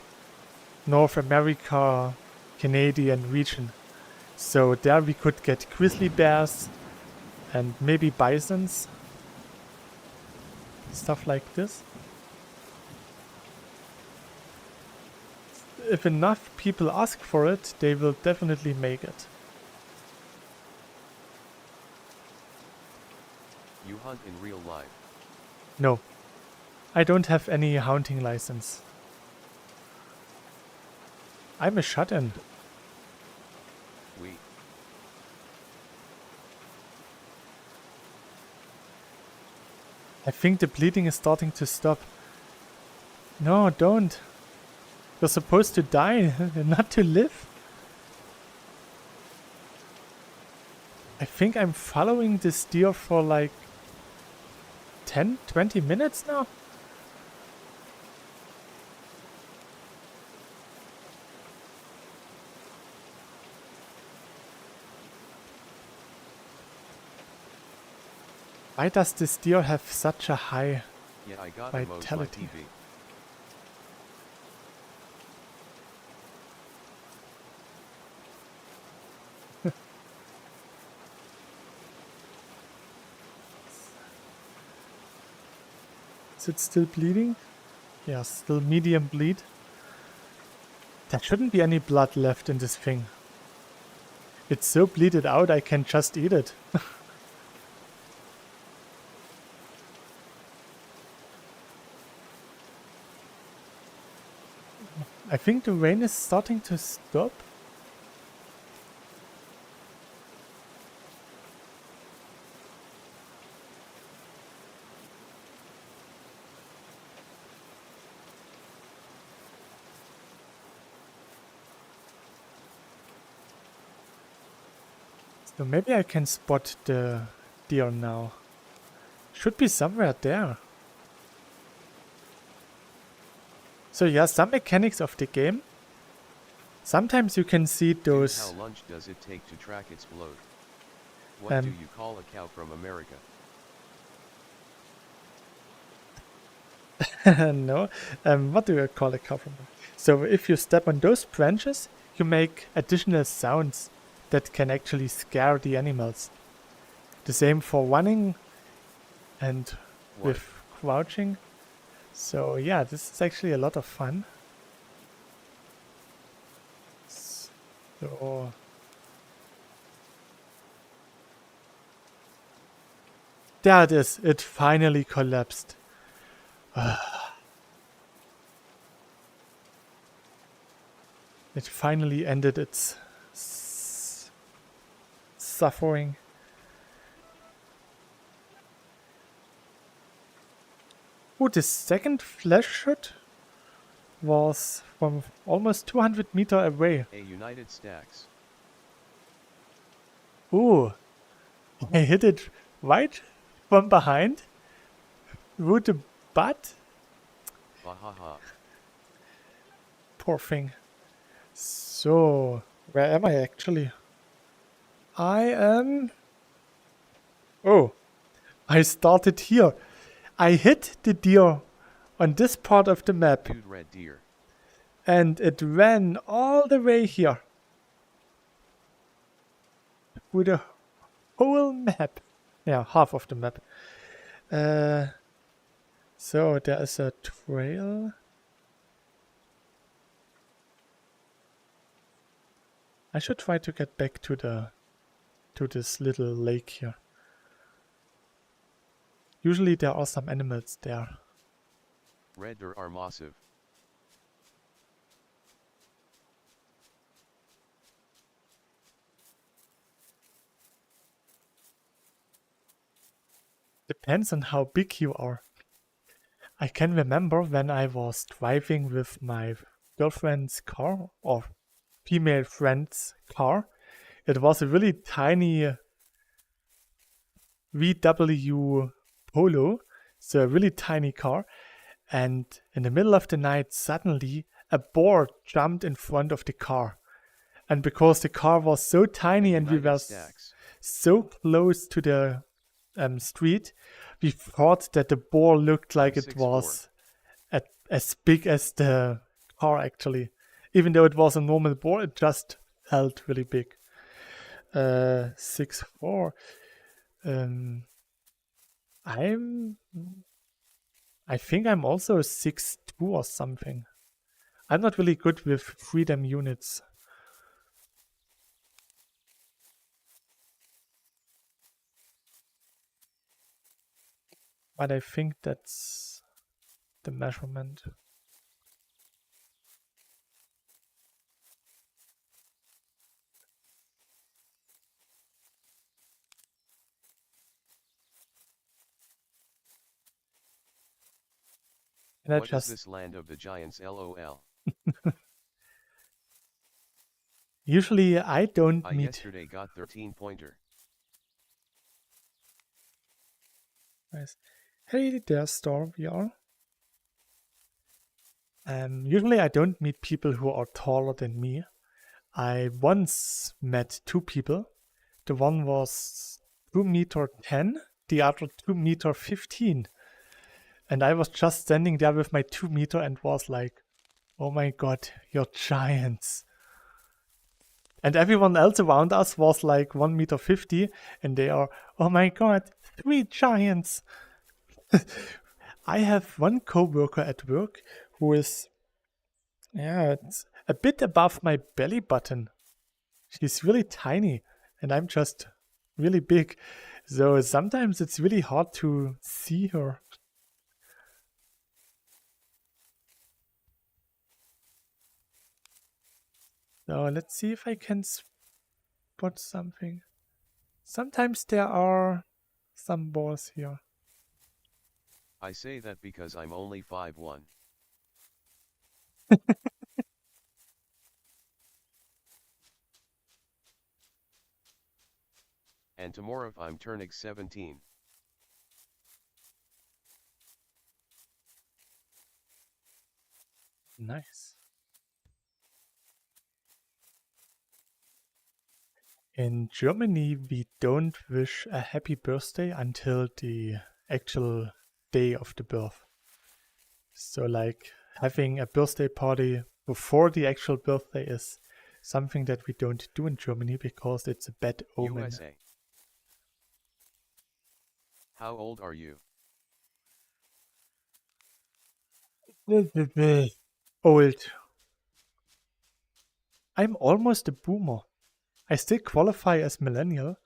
North America, Canadian region. So there we could get grizzly bears and maybe bisons, stuff like this. If enough people ask for it, they will definitely make it. You hunt in real life. No, I don't have any hunting license. I'm a shut-in. We. I think the bleeding is starting to stop. No, don't. You're supposed to die, not to live. I think I'm following this deer for like 10-20 minutes now. Why does this deer have such a high Yeah, I got to mode my vitality? TV. Is it still bleeding? Yeah, still medium bleed. There shouldn't be any blood left in this thing. It's so bleeded out I can just eat it. I think the rain is starting to stop. So maybe I can spot the deer now. Should be somewhere there. So yeah, some mechanics of the game. Sometimes you can see Dude, those... how long does it take to track its bloat? What do you call a cow from America? No. What do you call a cow from? So if you step on those branches, you make additional sounds that can actually scare the animals. The same for running and What? with crouching. So yeah, this is actually a lot of fun. So there it is. It finally collapsed. It finally ended its suffering. Oh, the second flash shot was from almost 200 meters away. A United Stacks. Ooh, I hit it right from behind with the butt. Bahaha. Poor thing. So, where am I actually? I am... Oh, I started here. I hit the deer on this part of the map. Dude, red deer. And it ran all the way here. With the whole map. Yeah, half of the map. So there is a trail. I should try to get back to this little lake here. Usually there are some animals there. Red deer are massive. Depends on how big you are. I can remember when I was driving with my girlfriend's car or female friend's car. It was a really tiny VW Polo, so a really tiny car. And in the middle of the night, suddenly a boar jumped in front of the car. And because the car was so tiny and we United were Stacks. so close to the street, we thought that the boar looked like it 6'4". was as big as the car actually. Even though it was a normal boar, it just felt really big. 6'4". I think I'm also 6'2" or something. I'm not really good with freedom units. But I think that's the measurement. And What is this land of the giants, LOL? Usually I don't I meet... yesterday got 13-pointer. Nice. Hey there, Storm VR. Usually I don't meet people who are taller than me. I once met two people. The one was 2 meter 10, the other 2.15 meters. And I was just standing there with my 2 meter and was like, oh my god, you're giants. And everyone else around us was like 1.50 meters, and they are, oh my god, 3 giants. I have one coworker at work who is, it's a bit above my belly button. She's really tiny, and I'm just really big. So sometimes it's really hard to see her. So let's see if I can spot something. Sometimes there are some balls here. I say that because I'm only 5'1". And tomorrow I'm turning 17. Nice. In Germany, we don't wish a happy birthday until the actual day of the birth. So like having a birthday party before the actual birthday is something that we don't do in Germany because it's a bad omen. USA. How old are you? Old. I'm almost a boomer. I still qualify as millennial.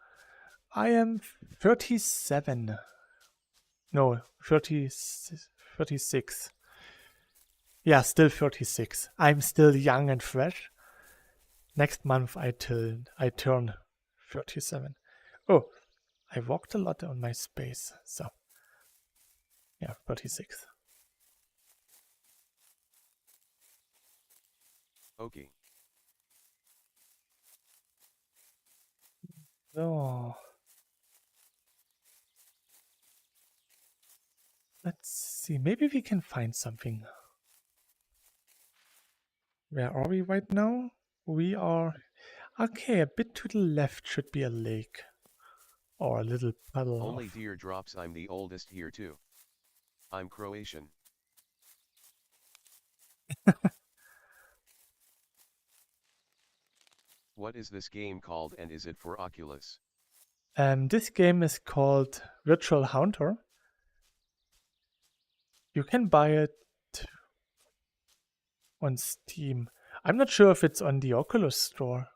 I am 37. No, 36. Yeah, still 36. I'm still young and fresh. Next month I turn 37. Oh, I walked a lot on my space, so yeah, 36. Okay. So let's see, maybe we can find something. Where are we right now? We are, okay, a bit to the left should be a lake. Or a little puddle. Only deer drops. I'm the oldest here too. I'm Croatian. What is this game called and is it for Oculus? This game is called Virtual Haunter. You can buy it on Steam. I'm not sure if it's on the Oculus store.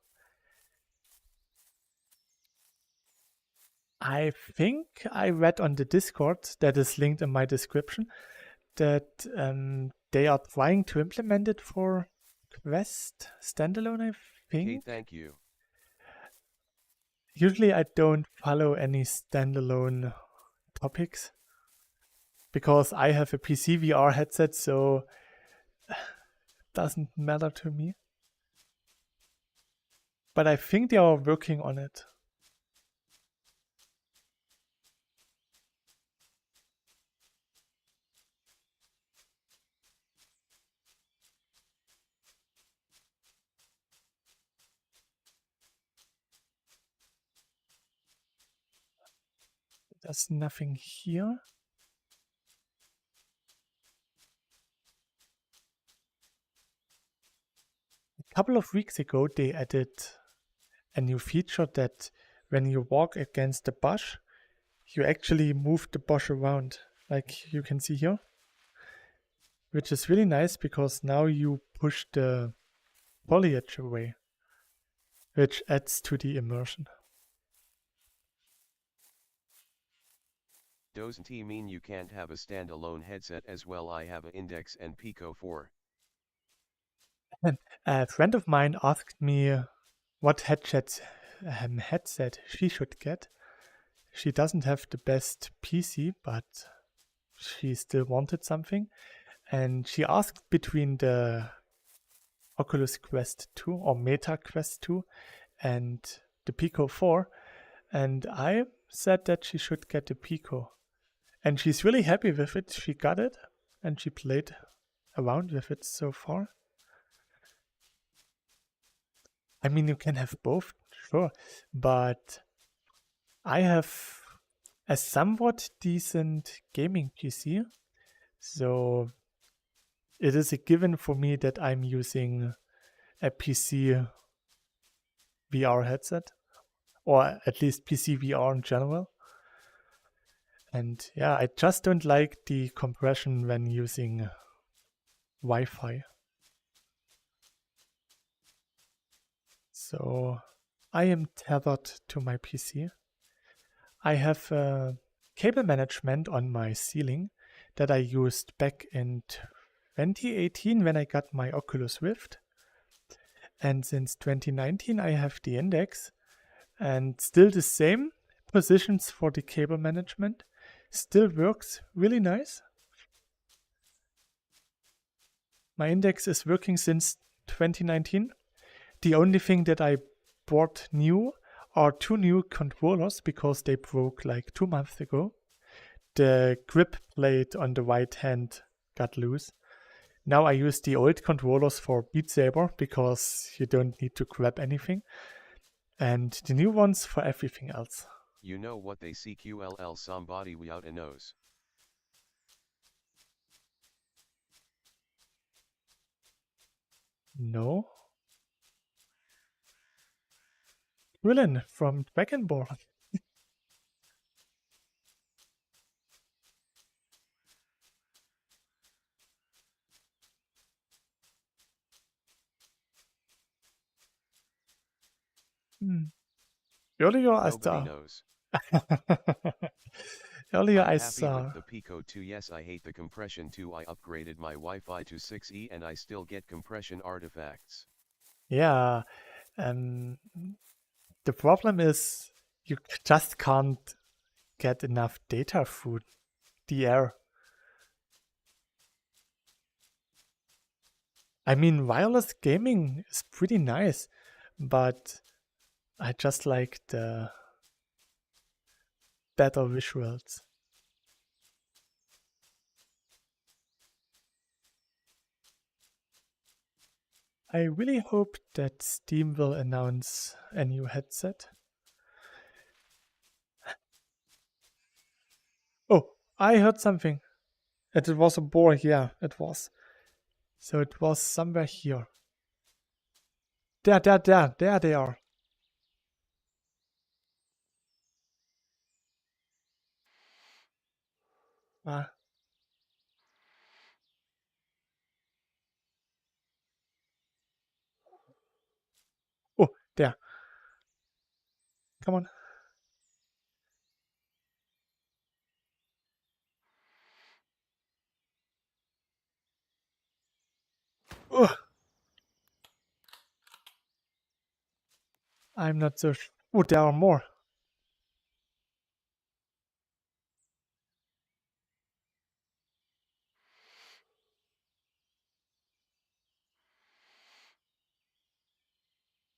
I think I read on the Discord that is linked in my description that they are trying to implement it for Quest standalone, I think. Okay, thank you. Usually I don't follow any standalone topics because I have a PC VR headset, so it doesn't matter to me. But I think they are working on it. There's nothing here. A couple of weeks ago, they added a new feature that when you walk against the bush, you actually move the bush around, like you can see here. Which is really nice because now you push the foliage away, which adds to the immersion. Doesn't he mean you can't have a standalone headset as well? I have an Index and Pico 4. A friend of mine asked me what headset she should get. She doesn't have the best PC, but she still wanted something. And she asked between the Oculus Quest 2 or Meta Quest 2 and the Pico 4. And I said that she should get the Pico. And she's really happy with it. She got it and she played around with it so far. I mean, you can have both, sure. But I have a somewhat decent gaming PC. So it is a given for me that I'm using a PC VR headset, or at least PC VR in general. And yeah, I just don't like the compression when using Wi-Fi. So I am tethered to my PC. I have cable management on my ceiling that I used back in 2018 when I got my Oculus Rift. And since 2019 I have the Index, and still the same positions for the cable management. Still works really nice. My Index is working since 2019. The only thing that I bought new are 2 new controllers because they broke like 2 months ago. The grip plate on the right hand got loose. Now I use the old controllers for Beat Saber because you don't need to grab anything. And the new ones for everything else. You know what they CQLL somebody without a nose. No. Krillin from Dragonborn. Earlier I Nobody saw. knows. Earlier I'm I happy saw. with the Pico 2. Yes, I hate the compression too. I upgraded my Wi-Fi to 6E and I still get compression artifacts. Yeah. The problem is you just can't get enough data through the air. I mean, wireless gaming is pretty nice, but I just like the better visuals. I really hope that Steam will announce a new headset. Oh, I heard something. It was a boar, yeah, it was. So it was somewhere here. There they are. Ah. Oh, there. Come on. Oh. I'm not so sure. Oh, there are more.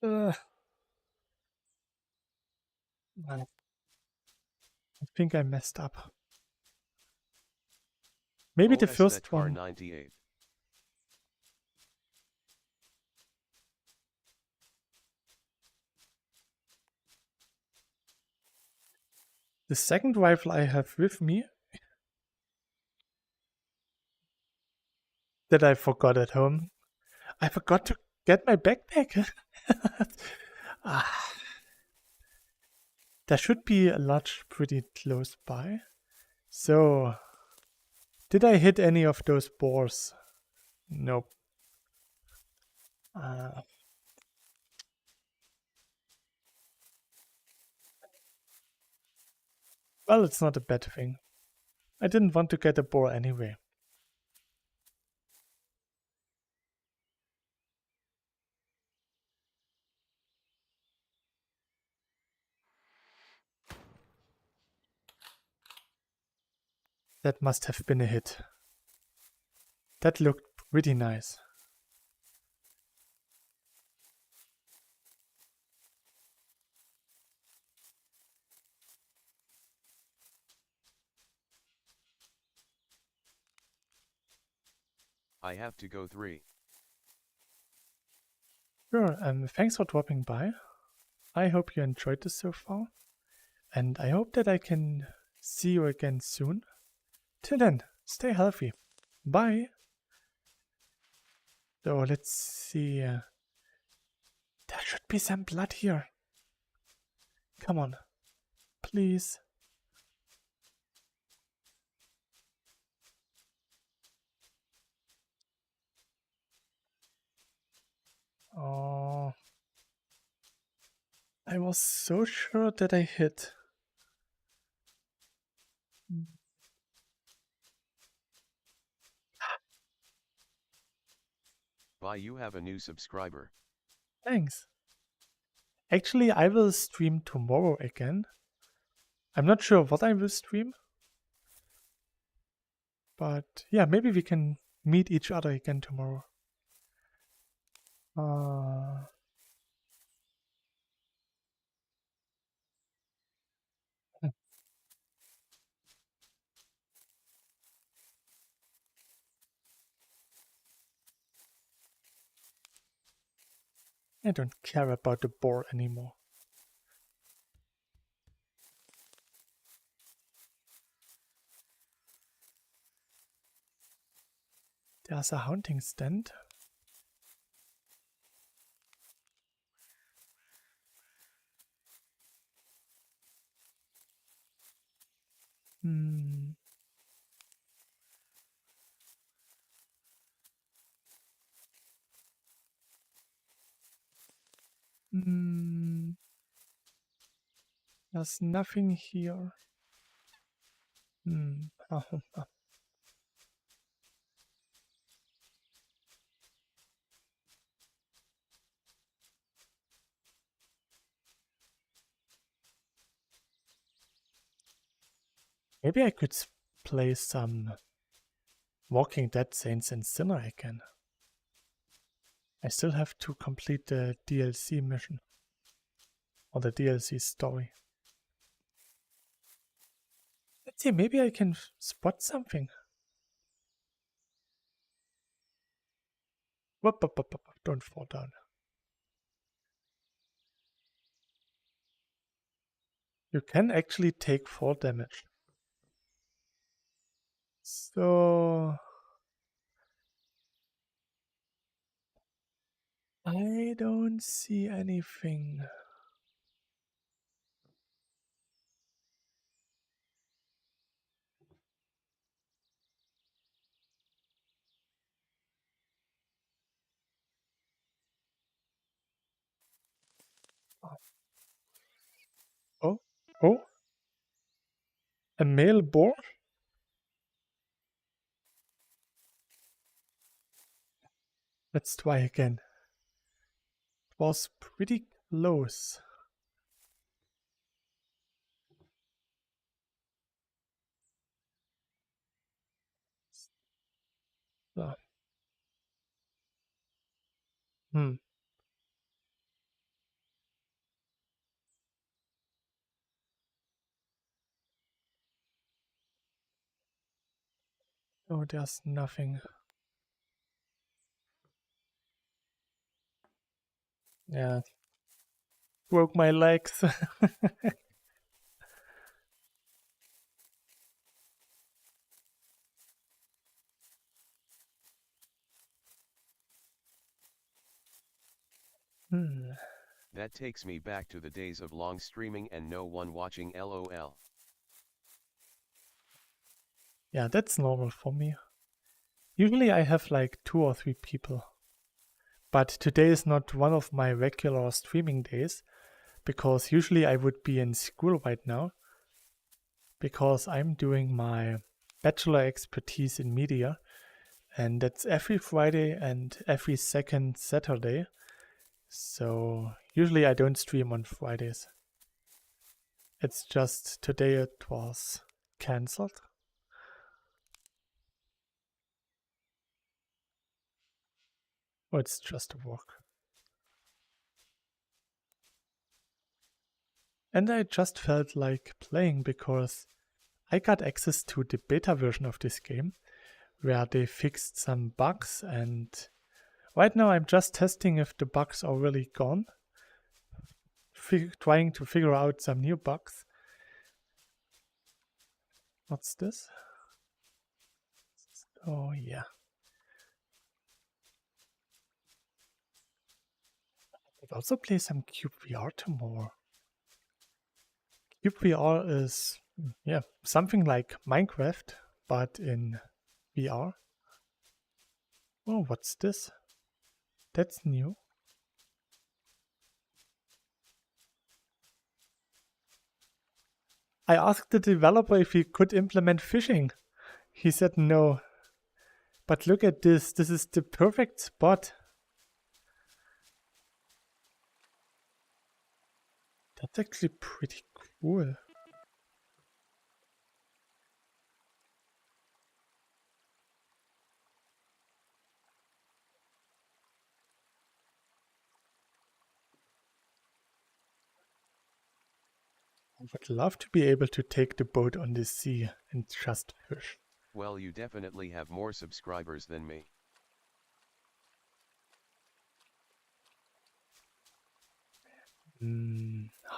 I think I messed up. Maybe the first one. 98. The second rifle I have with me that I forgot at home. I forgot to get my backpack. There should be a lodge pretty close by. So, did I hit any of those boars? Nope. Well, it's not a bad thing. I didn't want to get a boar anyway. That must have been a hit. That looked pretty nice. I have to go 3. Sure, thanks for dropping by. I hope you enjoyed this so far. And I hope that I can see you again soon. Till then, stay healthy. Bye. So let's see. There should be some blood here. Come on. Please. Oh. I was so sure that I hit. Bye, you have a new subscriber. Thanks. Actually, I will stream tomorrow again. I'm not sure what I will stream. But yeah, maybe we can meet each other again tomorrow. I don't care about the boar anymore. There's a hunting stand. There's nothing here. Maybe I could play some Walking Dead Saints and Sinner again. I still have to complete the DLC mission. Or the DLC story. Let's see, maybe I can spot something. Whoop, don't fall down. You can actually take 4 damage. So I don't see anything. Oh, a male boar? Let's try again. It was pretty close. So. Oh, there's nothing. Yeah. Broke my legs. That takes me back to the days of long streaming and no one watching, LOL. Yeah, that's normal for me. Usually I have like 2 or 3 people. But today is not one of my regular streaming days, because usually I would be in school right now, because I'm doing my bachelor expertise in media, and that's every Friday and every second Saturday. So usually I don't stream on Fridays. It's just today it was cancelled. Or it's just work. And I just felt like playing because I got access to the beta version of this game where they fixed some bugs, and right now I'm just testing if the bugs are really gone. Trying to figure out some new bugs. What's this? Oh, yeah. I'll also play some Cube VR tomorrow. Cube VR is, yeah, something like Minecraft, but in VR. Oh, what's this? That's new. I asked the developer if he could implement fishing. He said no. But look at this. This is the perfect spot. That's actually pretty cool. I would love to be able to take the boat on the sea and just fish. Well, you definitely have more subscribers than me.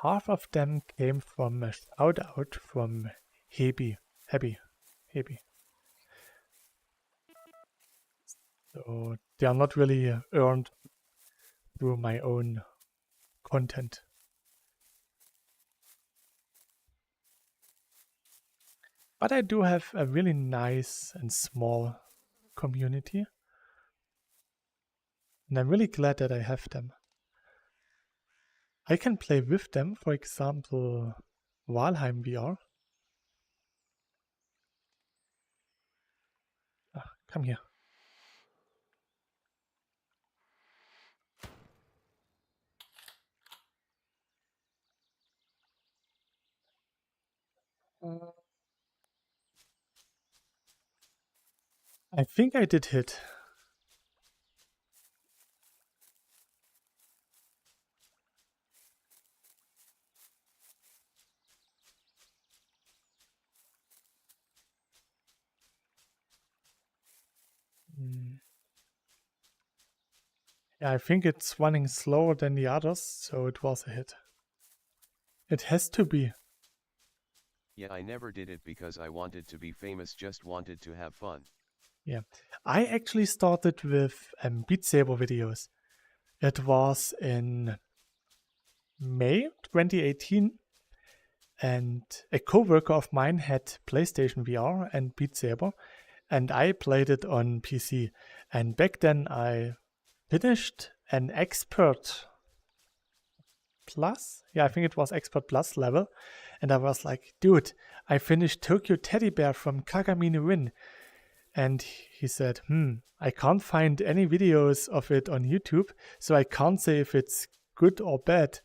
Half of them came from a shout out from Hebi. So they are not really earned through my own content. But I do have a really nice and small community. And I'm really glad that I have them. I can play with them, for example, Valheim VR. Come here. I think I did hit. Yeah, I think it's running slower than the others, so it was a hit. It has to be. Yeah, I never did it because I wanted to be famous, just wanted to have fun. Yeah, I actually started with Beat Saber videos. It was in May 2018, and a co-worker of mine had PlayStation VR and Beat Saber, and I played it on PC. And back then I finished an Expert Plus. Yeah, I think it was Expert Plus level. And I was like, dude, I finished Tokyo Teddy Bear from Kagami no Win. And he said, I can't find any videos of it on YouTube, so I can't say if it's good or bad.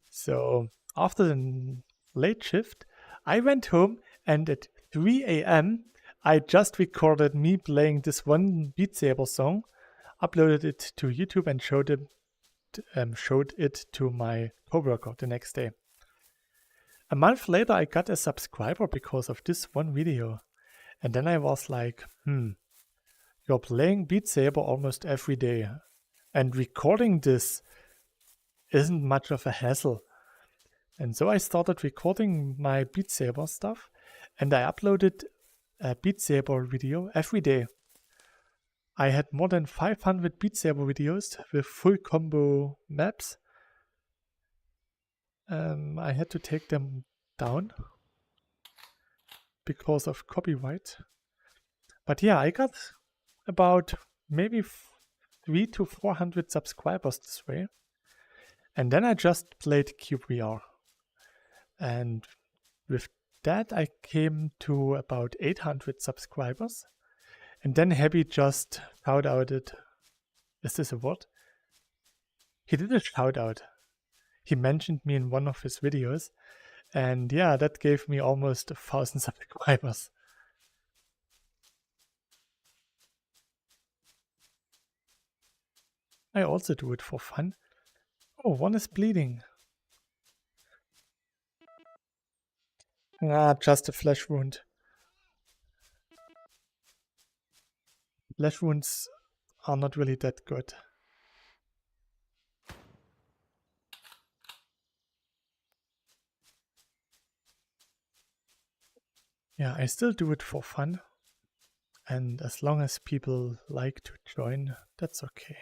So after the late shift, I went home, and at 3 a.m. I just recorded me playing this one Beat Saber song, uploaded it to YouTube, and showed it to my coworker the next day. A month later, I got a subscriber because of this one video. And then I was like, you're playing Beat Saber almost every day, and recording this isn't much of a hassle. And so I started recording my Beat Saber stuff, and I uploaded a Beat Saber video every day. I had more than 500 Beat Saber videos with full combo maps. I had to take them down because of copyright. But yeah, I got about maybe 300 to 400 subscribers this way. And then I just played Cube VR. And with that, I came to about 800 subscribers. And then Hebi just shout outed. Is this a word? He did a shout out. He mentioned me in one of his videos. And yeah, that gave me almost 1,000 subscribers. I also do it for fun. Oh, one is bleeding. Just a flesh wound. Flesh wounds are not really that good. Yeah, I still do it for fun. And as long as people like to join, that's okay.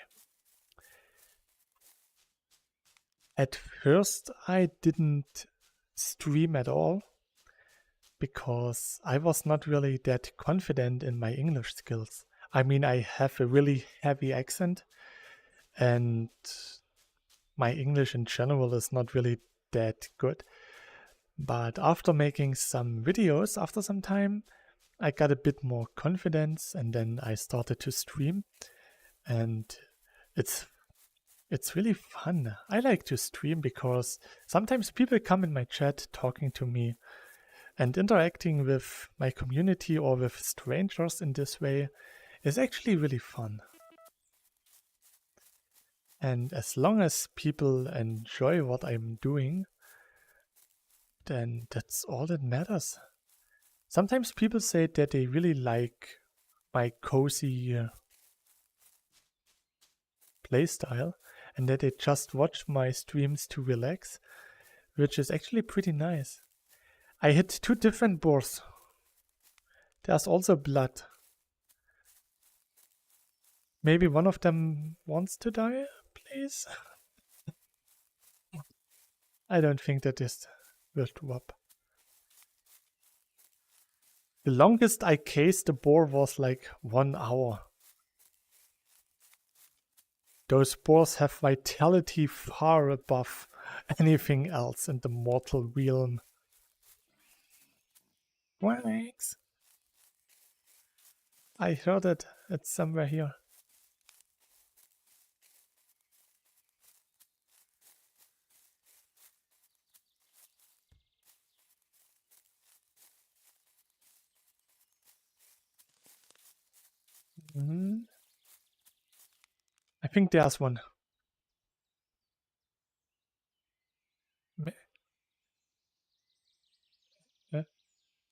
At first, I didn't stream at all because I was not really that confident in my English skills. I mean, I have a really heavy accent, and my English in general is not really that good. But after making some videos after some time, I got a bit more confidence, and then I started to stream, and it's really fun. I like to stream because sometimes people come in my chat talking to me, and interacting with my community or with strangers in this way is actually really fun. And as long as people enjoy what I'm doing, then that's all that matters. Sometimes people say that they really like my cozy playstyle and that they just watch my streams to relax, which is actually pretty nice. I hit 2 different boars. There's also blood. Maybe one of them wants to die, please? I don't think that this will drop. The longest I cased a boar was like 1 hour. Those boars have vitality far above anything else in the mortal realm. Thanks. I heard it. It's somewhere here. I think there's one.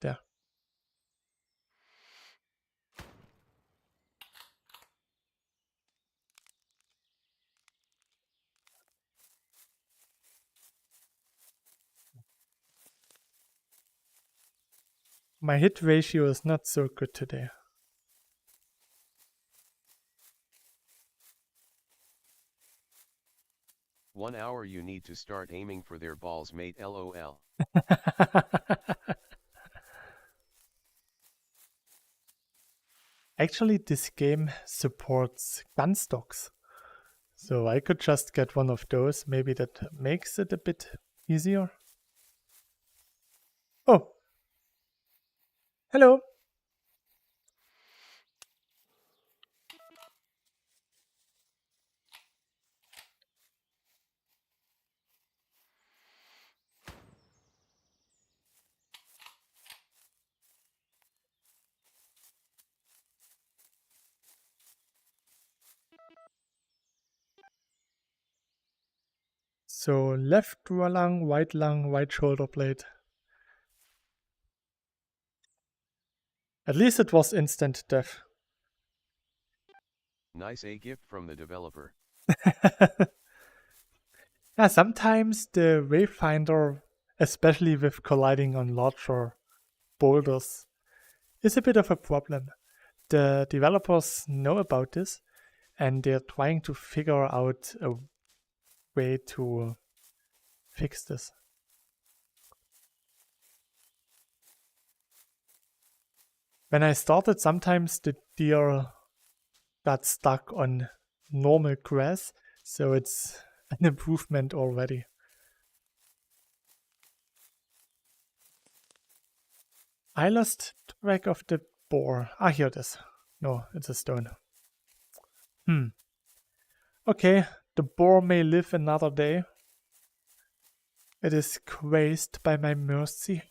There. My hit ratio is not so good today. One hour you need to start aiming for their balls, mate. LOL. Actually, this game supports gun stocks. So I could just get one of those. Maybe that makes it a bit easier. Oh. Hello. So left lung, right shoulder blade. At least it was instant death. Nice, a gift from the developer. Yeah, sometimes the Wayfinder, especially with colliding on larger boulders, is a bit of a problem. The developers know about this, and they're trying to figure out a way to fix this. When I started, sometimes the deer got stuck on normal grass, so it's an improvement already. I lost track of the boar. Ah, here it is. No, it's a stone. Okay, the boar may live another day. It is graced by my mercy.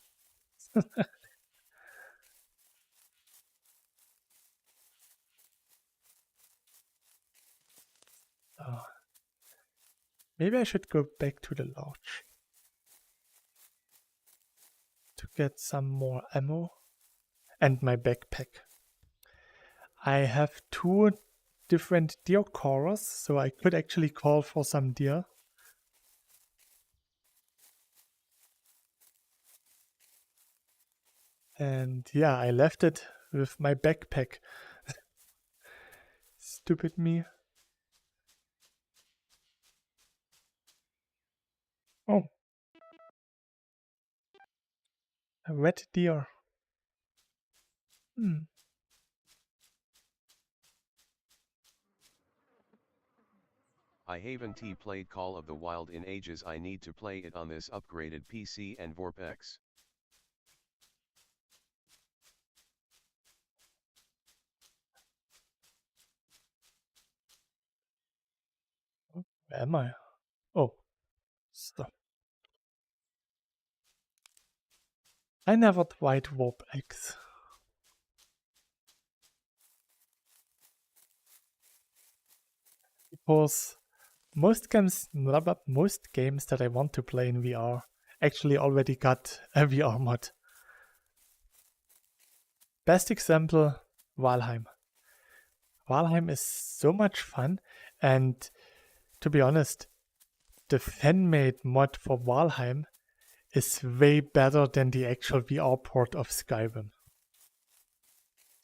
Oh. Maybe I should go back to the lodge to get some more ammo and my backpack. I have 2 different deer callers, so I could actually call for some deer. And yeah, I left it with my backpack. Stupid me. Oh. A red deer. Hmm. I haven't played Call of the Wild in ages. I need to play it on this upgraded PC and Vorpex. Where am I? Oh. Stop. I never tried Vorpex. Because most games that I want to play in VR actually already got a VR mod. Best example, Valheim. Valheim is so much fun, and to be honest, the fan-made mod for Valheim is way better than the actual VR port of Skyrim.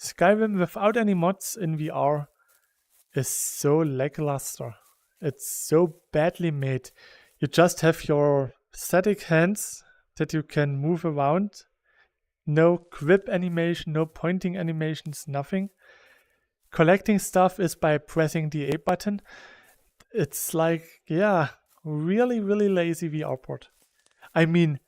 Skyrim without any mods in VR is so lackluster. It's so badly made. You just have your static hands that you can move around. No grip animation, no pointing animations, nothing. Collecting stuff is by pressing the A button. It's like, yeah, really, really lazy VR port. I mean,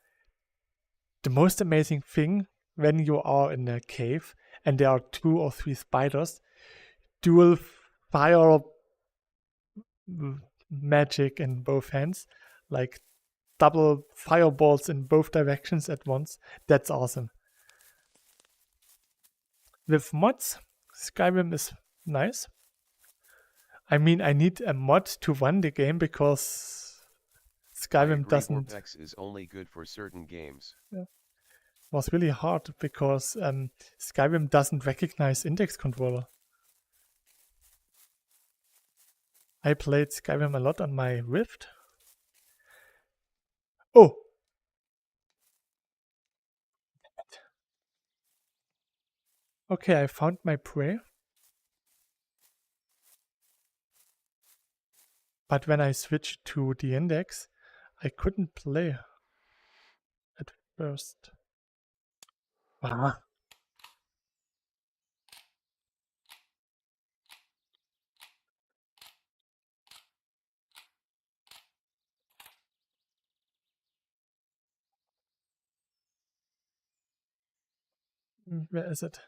the most amazing thing when you are in a cave and there are 2 or 3 spiders, dual fire magic in both hands, like double fireballs in both directions at once. That's awesome. With mods, Skyrim is nice. I mean, I need a mod to run the game because Skyrim doesn't. Vorpex is only good for certain games. Yeah. Was really hard because Skyrim doesn't recognize index controller. I played Skyrim a lot on my Rift. Oh! Okay, I found my prey. But when I switched to the index, I couldn't play at first. Ah. Where is it?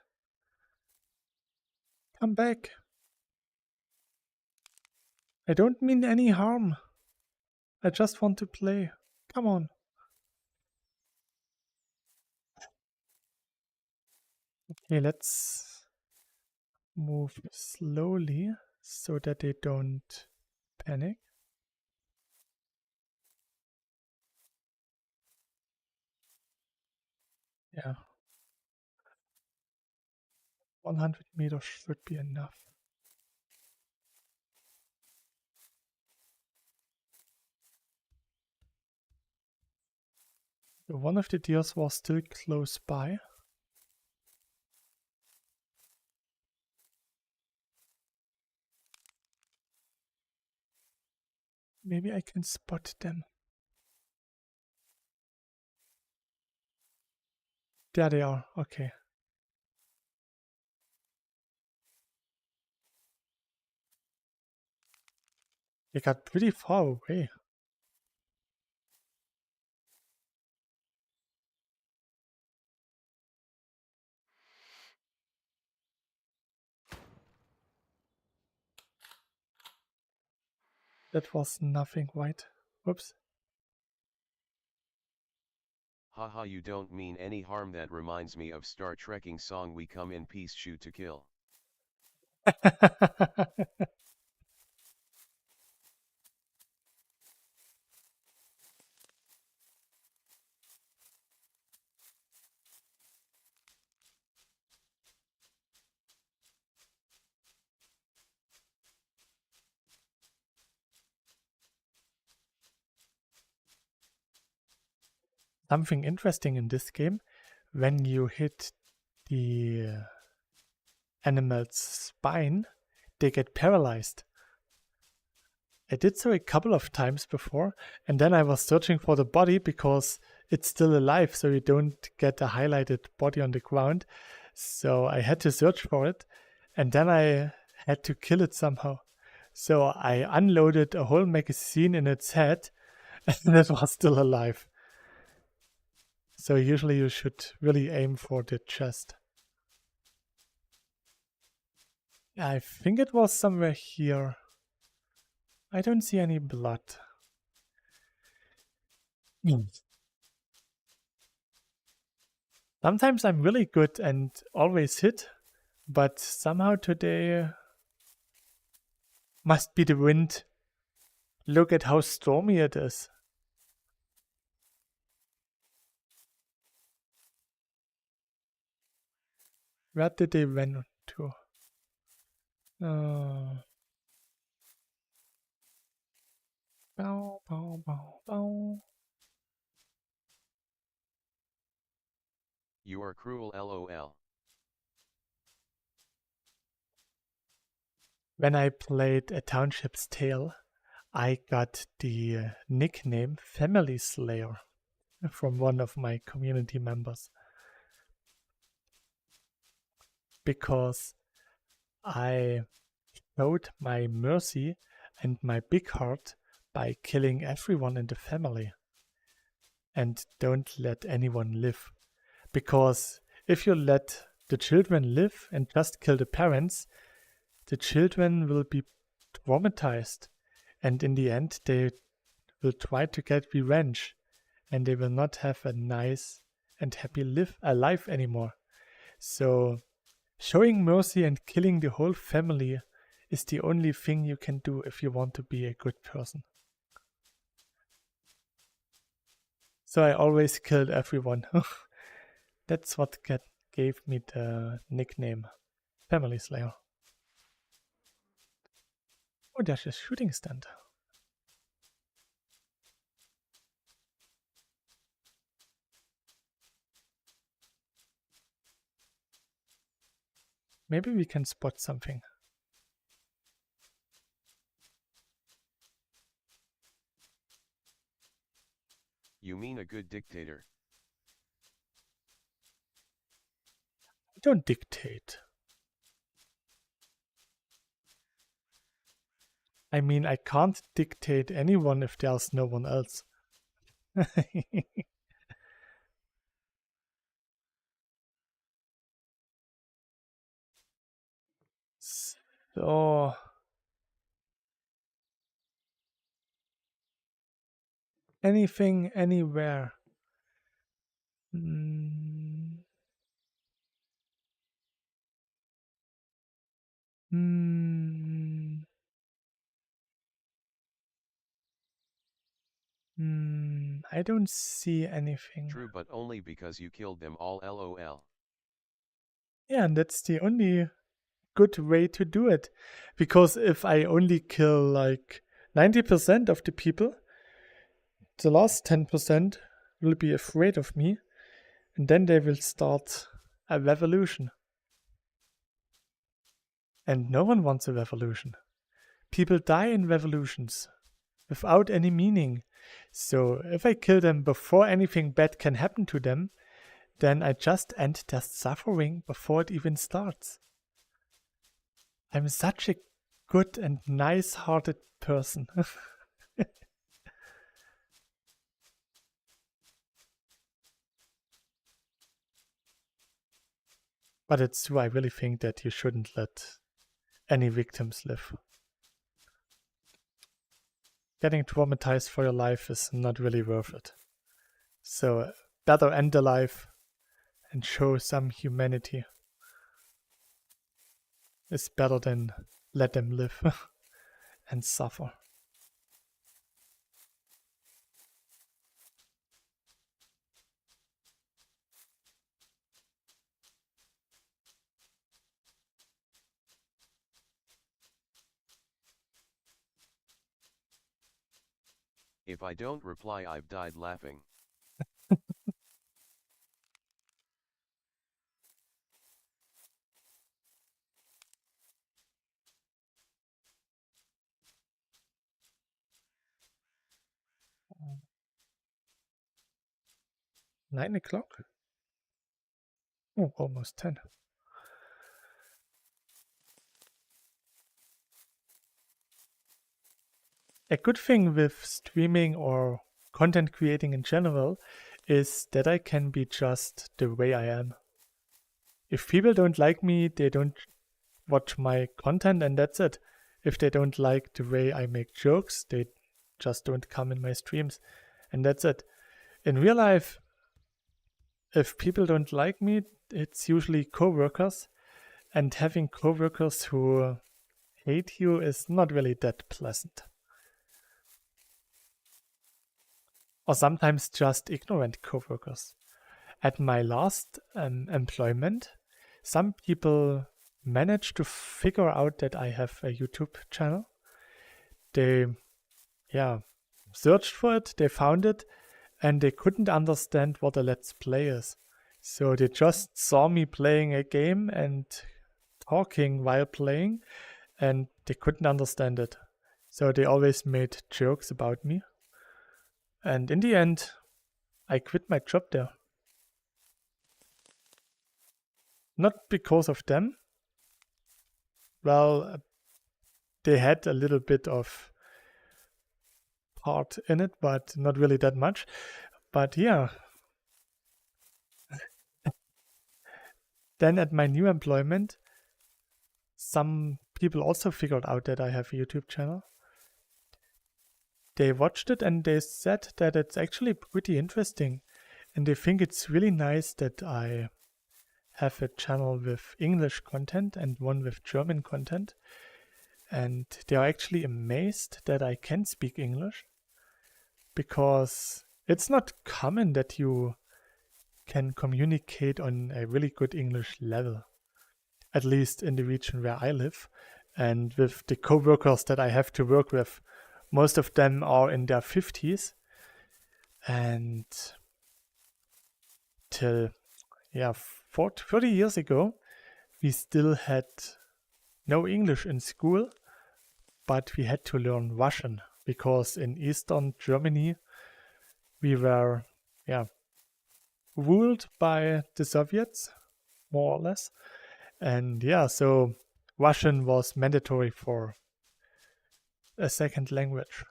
Come back. I don't mean any harm. I just want to play. Come on. Okay, let's move slowly so that they don't panic. Yeah. 100 meters should be enough. So one of the deers was still close by. Maybe I can spot them. There they are. Okay. They got pretty far away. That was nothing, right? Whoops. Haha, you don't mean any harm. That reminds me of Star Trekking song "We Come in Peace, Shoot to Kill." Something interesting in this game, when you hit the animal's spine, they get paralyzed. I did so a couple of times before, and then I was searching for the body because it's still alive, so you don't get a highlighted body on the ground. So I had to search for it, and then I had to kill it somehow. So I unloaded a whole magazine in its head, and it was still alive. So usually you should really aim for the chest. I think it was somewhere here. I don't see any blood. Sometimes I'm really good and always hit, but somehow today must be the wind. Look at how stormy it is. Where did they run to? Bow, bow, bow, bow. You are cruel, lol. When I played A Township's Tale, I got the nickname Family Slayer from one of my community members. Because I showed my mercy and my big heart by killing everyone in the family. And don't let anyone live. Because if you let the children live and just kill the parents, the children will be traumatized. And in the end, they will try to get revenge. And they will not have a nice and happy life anymore. So showing mercy and killing the whole family is the only thing you can do if you want to be a good person. So I always killed everyone. That's what gave me the nickname Family Slayer. Oh, there's a shooting stand. Maybe we can spot something. You mean a good dictator? I don't dictate. I mean, I can't dictate anyone if there's no one else. So anything, anywhere. I don't see anything. True, but only because you killed them all, lol. Yeah, and that's the only good way to do it. Because if I only kill like 90% of the people, the last 10% will be afraid of me, and then they will start a revolution. And no one wants a revolution. People die in revolutions without any meaning. So if I kill them before anything bad can happen to them, then I just end their suffering before it even starts. I'm such a good and nice-hearted person. But it's true, I really think that you shouldn't let any victims live. Getting traumatized for your life is not really worth it. So better end the life and show some humanity. It's better than let them live and suffer. If I don't reply, I've died laughing. 9 o'clock? Oh, almost 10. A good thing with streaming or content creating in general is that I can be just the way I am. If people don't like me, they don't watch my content and that's it. If they don't like the way I make jokes, they just don't come in my streams and that's it. In real life, if people don't like me, it's usually coworkers, and having coworkers who hate you is not really that pleasant. Or sometimes just ignorant coworkers. At my last employment, some people managed to figure out that I have a YouTube channel. They, searched for it, they found it, and they couldn't understand what a Let's Play is. So they just saw me playing a game and talking while playing, and they couldn't understand it. So they always made jokes about me. And in the end, I quit my job there. Not because of them. Well, they had a little bit of part in it, but not really that much. But yeah. Then at my new employment, some people also figured out that I have a YouTube channel. They watched it and they said that it's actually pretty interesting. And they think it's really nice that I have a channel with English content and one with German content. And they are actually amazed that I can speak English, because it's not common that you can communicate on a really good English level, at least in the region where I live. And with the co-workers that I have to work with, most of them are in their 50s. And till 30 years ago, we still had no English in school, but we had to learn Russian, because in Eastern Germany we were ruled by the Soviets, more or less. And so Russian was mandatory for a second language.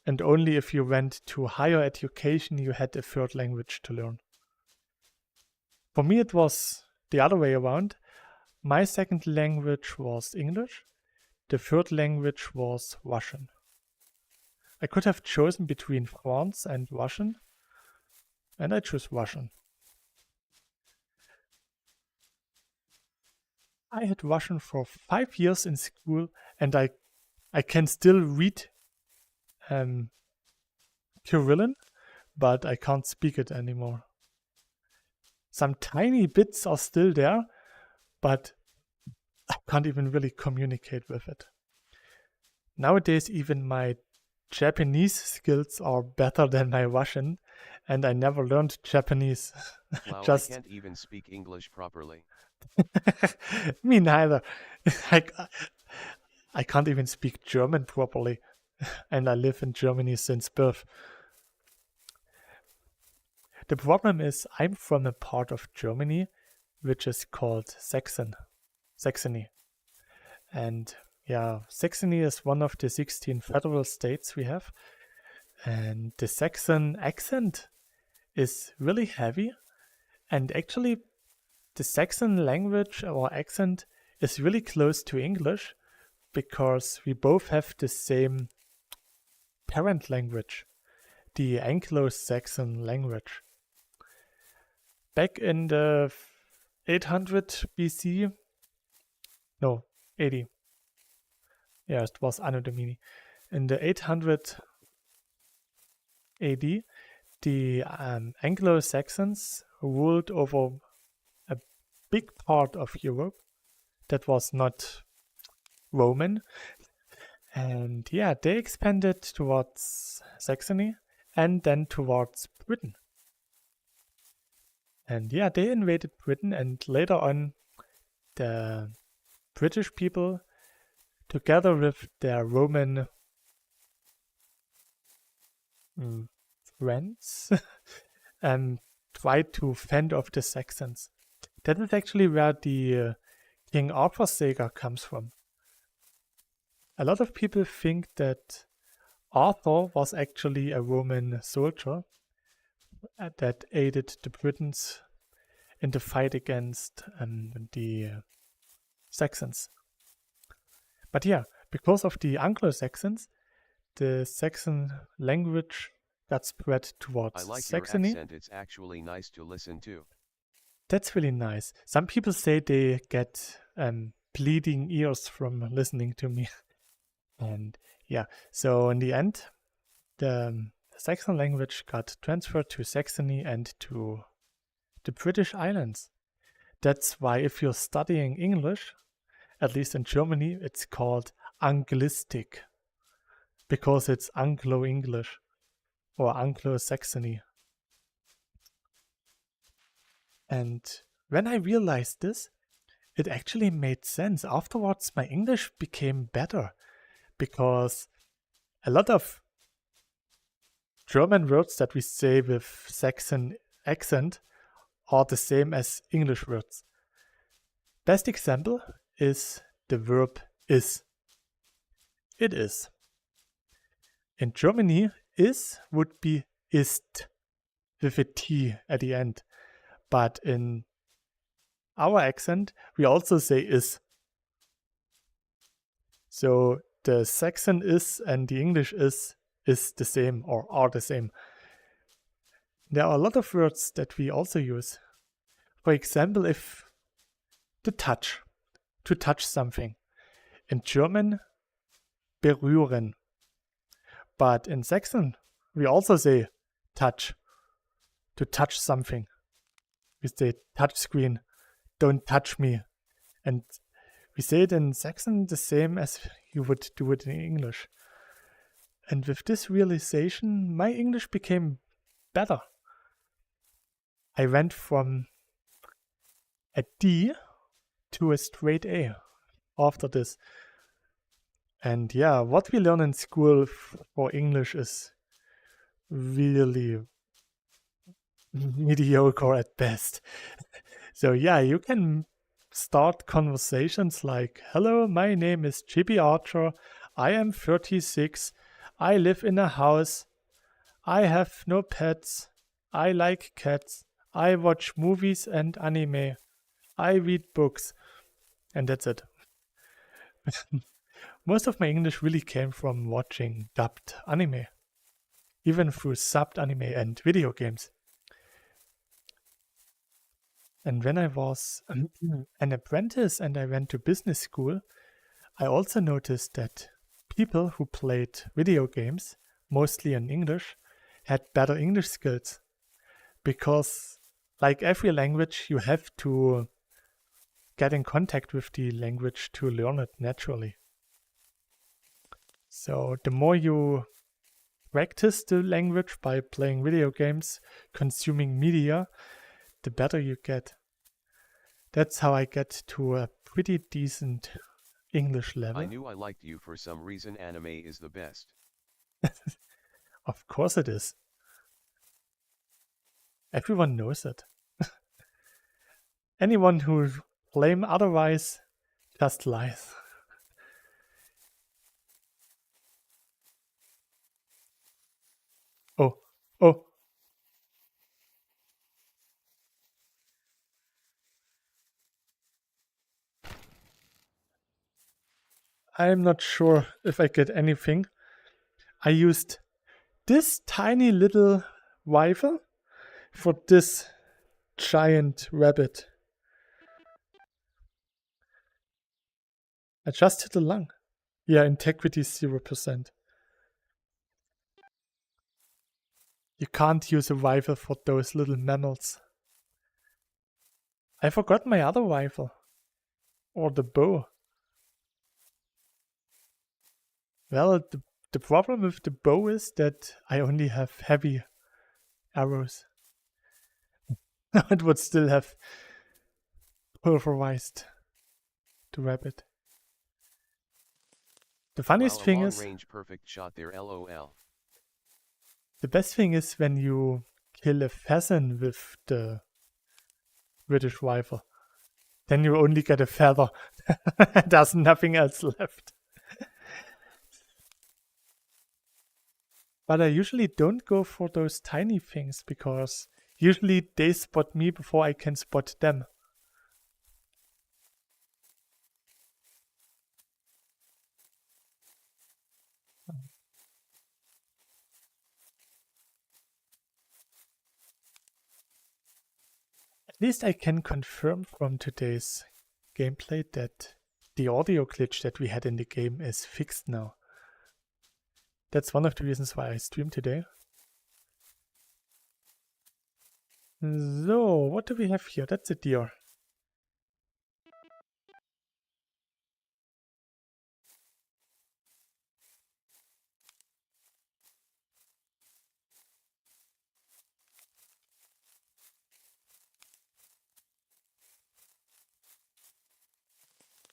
And only if you went to higher education you had a third language to learn. For me it was the other way around. My second language was English. The third language was Russian. I could have chosen between France and Russian, and I chose Russian. I had Russian for 5 years in school, and I can still read Kyrillic, but I can't speak it anymore. Some tiny bits are still there, but I can't even really communicate with it. Nowadays, even my Japanese skills are better than my Russian, and I never learned Japanese. Wow, I can't even speak English properly. Me neither. I can't even speak German properly, and I live in Germany since birth. The problem is I'm from a part of Germany which is called Saxony. And Saxony is one of the 16 federal states we have. And the Saxon accent is really heavy. And actually, the Saxon language or accent is really close to English, because we both have the same parent language, the Anglo-Saxon language. Back in the 800 BC, no, 80. Yeah, it was Anno Domini. In the 800 AD, the Anglo-Saxons ruled over a big part of Europe that was not Roman. And they expanded towards Saxony and then towards Britain. And they invaded Britain, and later on the British people, together with their Roman friends, tried to fend off the Saxons. That is actually where the King Arthur saga comes from. A lot of people think that Arthur was actually a Roman soldier that aided the Britons in the fight against the Saxons. But yeah, because of the Anglo-Saxons, the Saxon language got spread towards I like Saxony. your accent, it's actually nice to listen to. That's really nice. Some people say they get bleeding ears from listening to me. And yeah, so in the end, the Saxon language got transferred to Saxony and to the British Islands. That's why if you're studying English, at least in Germany, it's called Anglistik, because it's Anglo-English or Anglo-Saxony. And when I realized this, it actually made sense. Afterwards, my English became better because a lot of German words that we say with Saxon accent are the same as English words. Best example is the verb is. It is. In Germany, is would be ist with a T at the end. But in our accent, we also say is. So the Saxon is and the English is the same or are the same. There are a lot of words that we also use. For example, if the touch, to touch something. In German, berühren. But in Saxon, we also say touch, to touch something. We say touch screen, don't touch me. And we say it in Saxon the same as you would do it in English. And with this realization, my English became better. I went from a D to a straight A after this. And yeah, what we learn in school for English is really mediocre at best. So yeah, you can start conversations like, hello, my name is Chibi Archer. I am 36. I live in a house. I have no pets. I like cats. I watch movies and anime. I read books. And that's it. Most of my English really came from watching dubbed anime, even through subbed anime and video games. And when I was an apprentice and I went to business school, I also noticed that people who played video games, mostly in English, had better English skills. Because, like every language, you have to get in contact with the language to learn it naturally. So the more you practice the language by playing video games, consuming media, the better you get. That's how I get to a pretty decent English level. I knew I liked you for some reason. Anime is the best. Of course it is. Everyone knows it. Anyone who claims otherwise just lies. Oh. I'm not sure if I get anything. I used this tiny little rifle for this giant rabbit. I just hit the lung. Yeah, integrity 0%. You can't use a rifle for those little mammals. I forgot my other rifle. Or the bow. Well, the problem with the bow is that I only have heavy arrows. It would still have pulverized the rabbit. The funniest thing is, range perfect shot there, LOL. the best thing is when you kill a pheasant with the British rifle. Then you only get a feather. There's nothing else left. But I usually don't go for those tiny things because usually they spot me before I can spot them. At least I can confirm from today's gameplay that the audio glitch that we had in the game is fixed now. That's one of the reasons why I streamed today. So, what do we have here? That's a deer.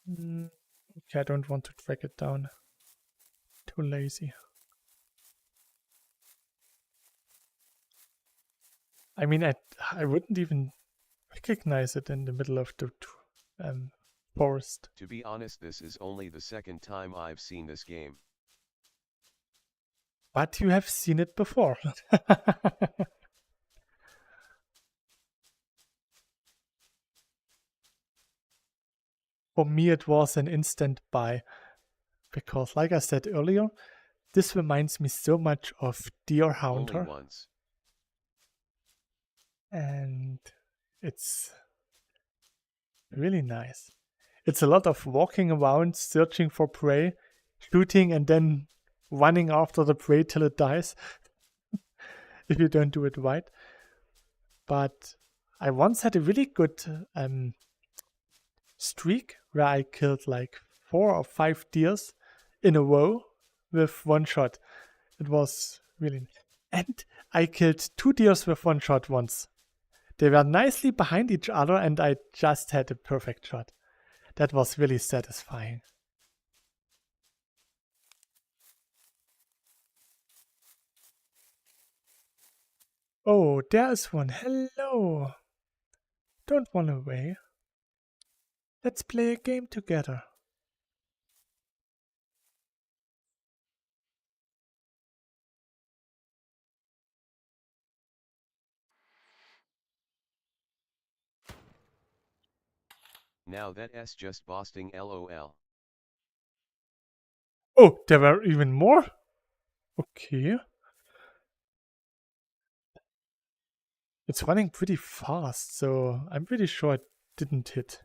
Okay, I don't want to track it down. Too lazy. I mean, I wouldn't even recognize it in the middle of the forest. To be honest, this is only the second time I've seen this game. But you have seen it before. For me, it was an instant buy. Because, like I said earlier, this reminds me so much of Deer Hunter. Only once. And it's really nice. It's a lot of walking around, searching for prey, shooting, and then running after the prey till it dies. If you don't do it right. But I once had a really good streak where I killed like 4 or 5 deers in a row with one shot. It was really... And I killed 2 deers with one shot once. They were nicely behind each other and I just had a perfect shot. That was really satisfying. Oh, there's one. Hello. Don't run away. Let's play a game together. Now that's just boasting, lol. Oh, there were even more? Okay. It's running pretty fast, so I'm pretty sure it didn't hit.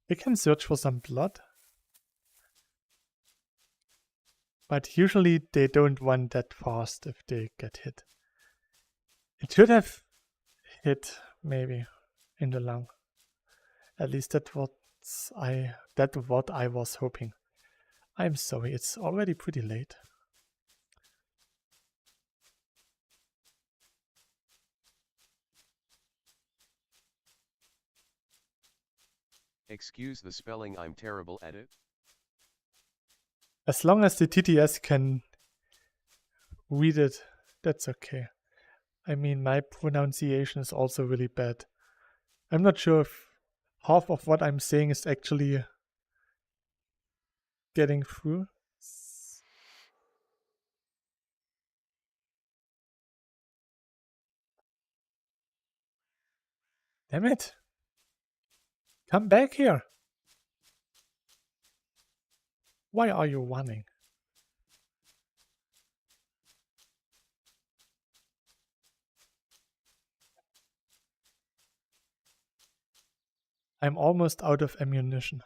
We can search for some blood. But usually they don't run that fast if they get hit. It should have hit, maybe, in the lung. At least that's what I was hoping. I'm sorry, it's already pretty late. Excuse the spelling, I'm terrible at it. As long as the TTS can read it, that's okay. I mean, my pronunciation is also really bad. I'm not sure if half of what I'm saying is actually getting through. Damn it. Come back here. Why are you running? I'm almost out of ammunition.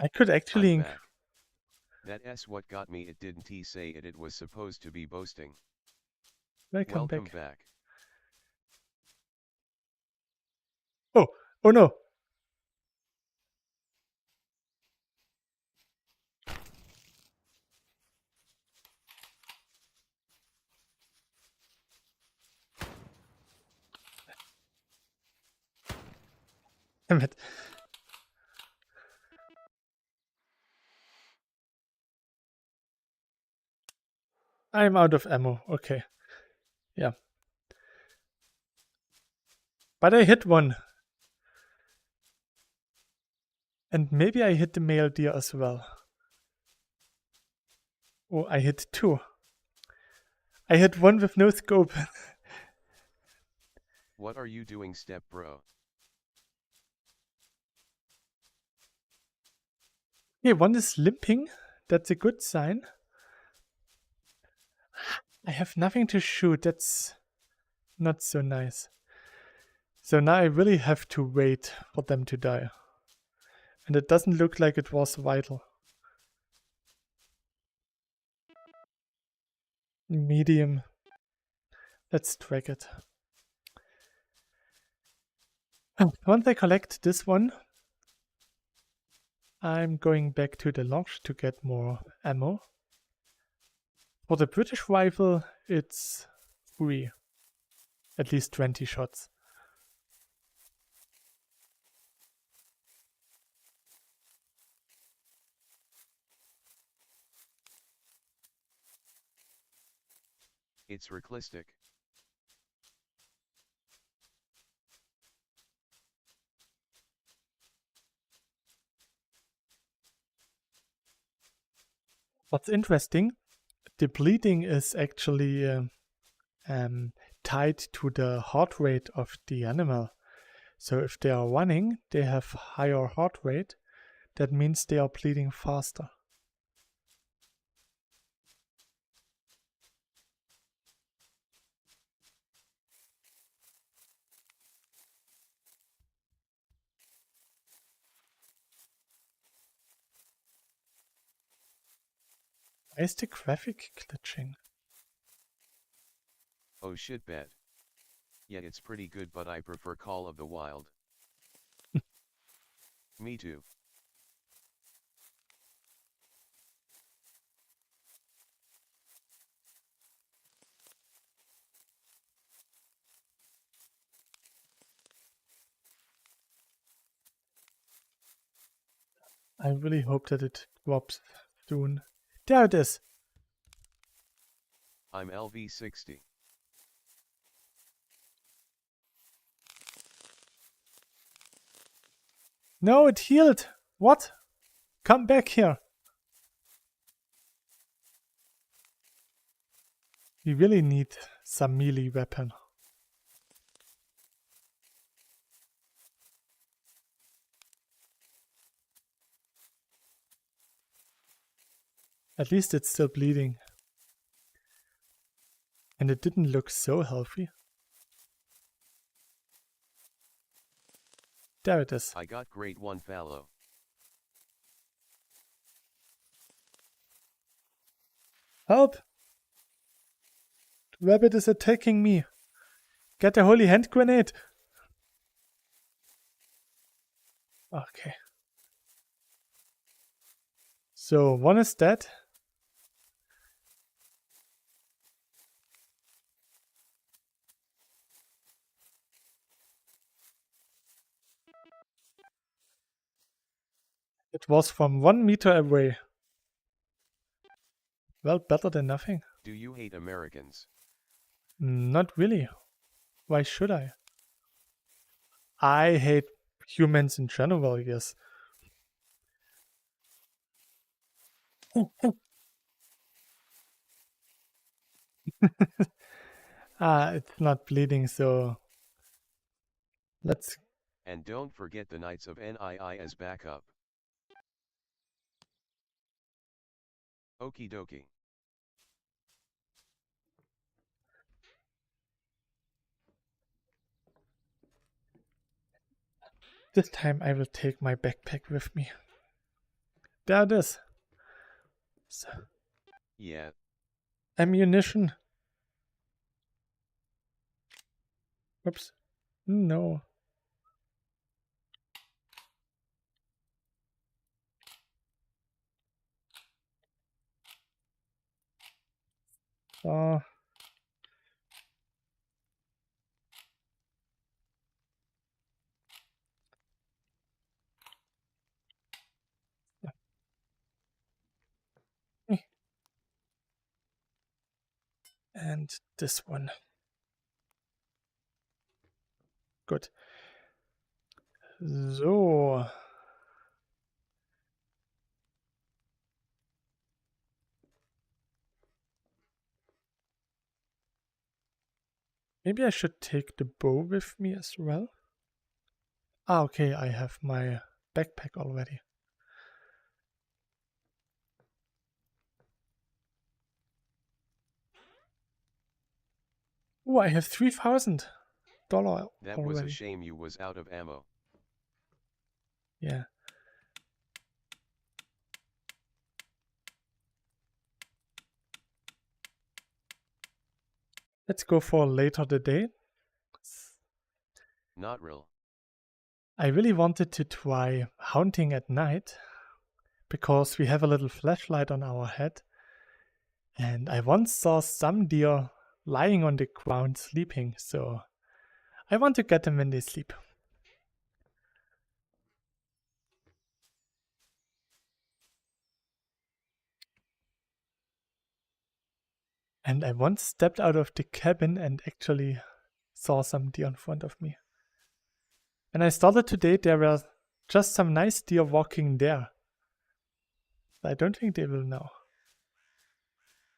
I could actually... That's what got me. It didn't he say it was supposed to be boasting. Welcome back. Oh no. Damn it. I'm out of ammo. Okay. Yeah. But I hit one. And maybe I hit the male deer as well. Oh, I hit two. I hit one with no scope. What are you doing, Step Bro? Okay, one is limping. That's a good sign. I have nothing to shoot. That's not so nice. So now I really have to wait for them to die. And it doesn't look like it was vital. Medium. Let's drag it. Once I collect this one, I'm going back to the lodge to get more ammo. For the British rifle, it's free. At least 20 shots. It's realistic. What's interesting, the bleeding is actually tied to the heart rate of the animal. So if they are running, they have higher heart rate. That means they are bleeding faster. Why is the graphic glitching? Oh shit, bet. Yeah, it's pretty good, but I prefer Call of the Wild. Me too. I really hope that it drops soon. There it is. I'm LV60. No, it healed. What? Come back here. We really need some melee weapon. At least it's still bleeding. And it didn't look so healthy. There it is. I got grade 1 fallow. Help! The rabbit is attacking me. Get a holy hand grenade. Okay. So one is dead. It was from 1 meter away. Well, better than nothing. Do you hate Americans? Not really. Why should I? I hate humans in general, yes. It's not bleeding, so let's... And don't forget the Knights of NII as backup. Okie dokie. This time I will take my backpack with me. There it is. So, Yeah. ammunition. Oops. No. Uh, And this one. Good. So. Maybe I should take the bow with me as well. Ah, okay, I have my backpack already. Oh, I have $3,000 already. That was a shame you was out of ammo. Yeah. Let's go for later today. Not real. I really wanted to try hunting at night because we have a little flashlight on our head. And I once saw some deer lying on the ground sleeping, so I want to get them when they sleep. And I once stepped out of the cabin and actually saw some deer in front of me. When I started today, there were just some nice deer walking there. I don't think they will now.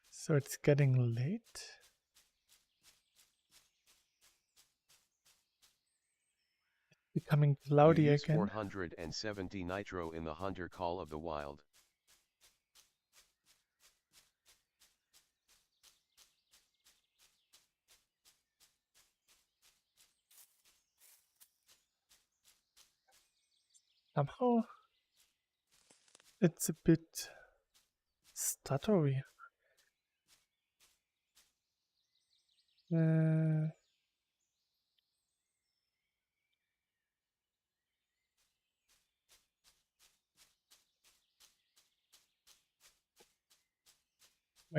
So it's getting late. It's becoming cloudy you use again. 470 nitro in the Hunter Call of the Wild. Somehow it's a bit stuttery. My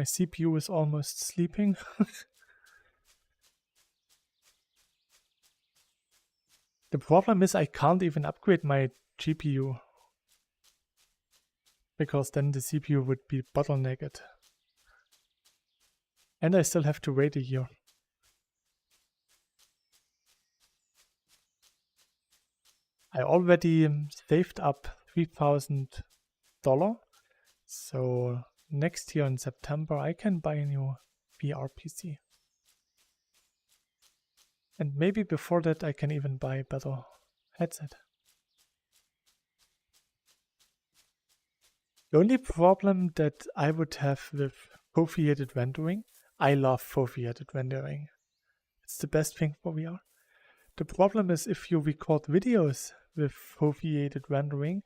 CPU is almost sleeping. The problem is I can't even upgrade my GPU. Because then the CPU would be bottlenecked. And I still have to wait a year. I already saved up $3,000. So next year in September I can buy a new VR PC. And maybe before that I can even buy a better headset. The only problem that I would have with foveated rendering, I love foveated rendering. It's the best thing for VR. The problem is if you record videos with foveated rendering,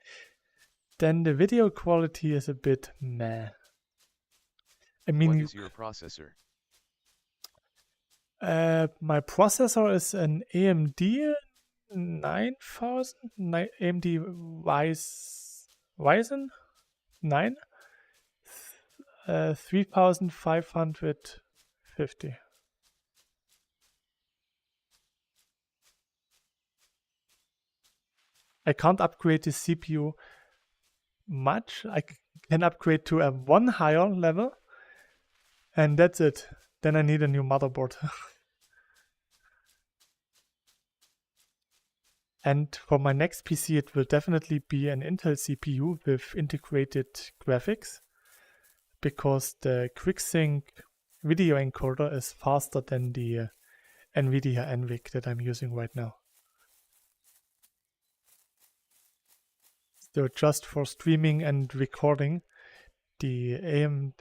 then the video quality is a bit meh. I mean, what is your processor? My processor is an AMD 9000, AMD Ryzen 9, 3550. I can't upgrade the CPU much. I can upgrade to a one higher level, and that's it. Then I need a new motherboard. And for my next PC, it will definitely be an Intel CPU with integrated graphics, because the QuickSync video encoder is faster than the NVIDIA NVIC that I'm using right now. So just for streaming and recording, the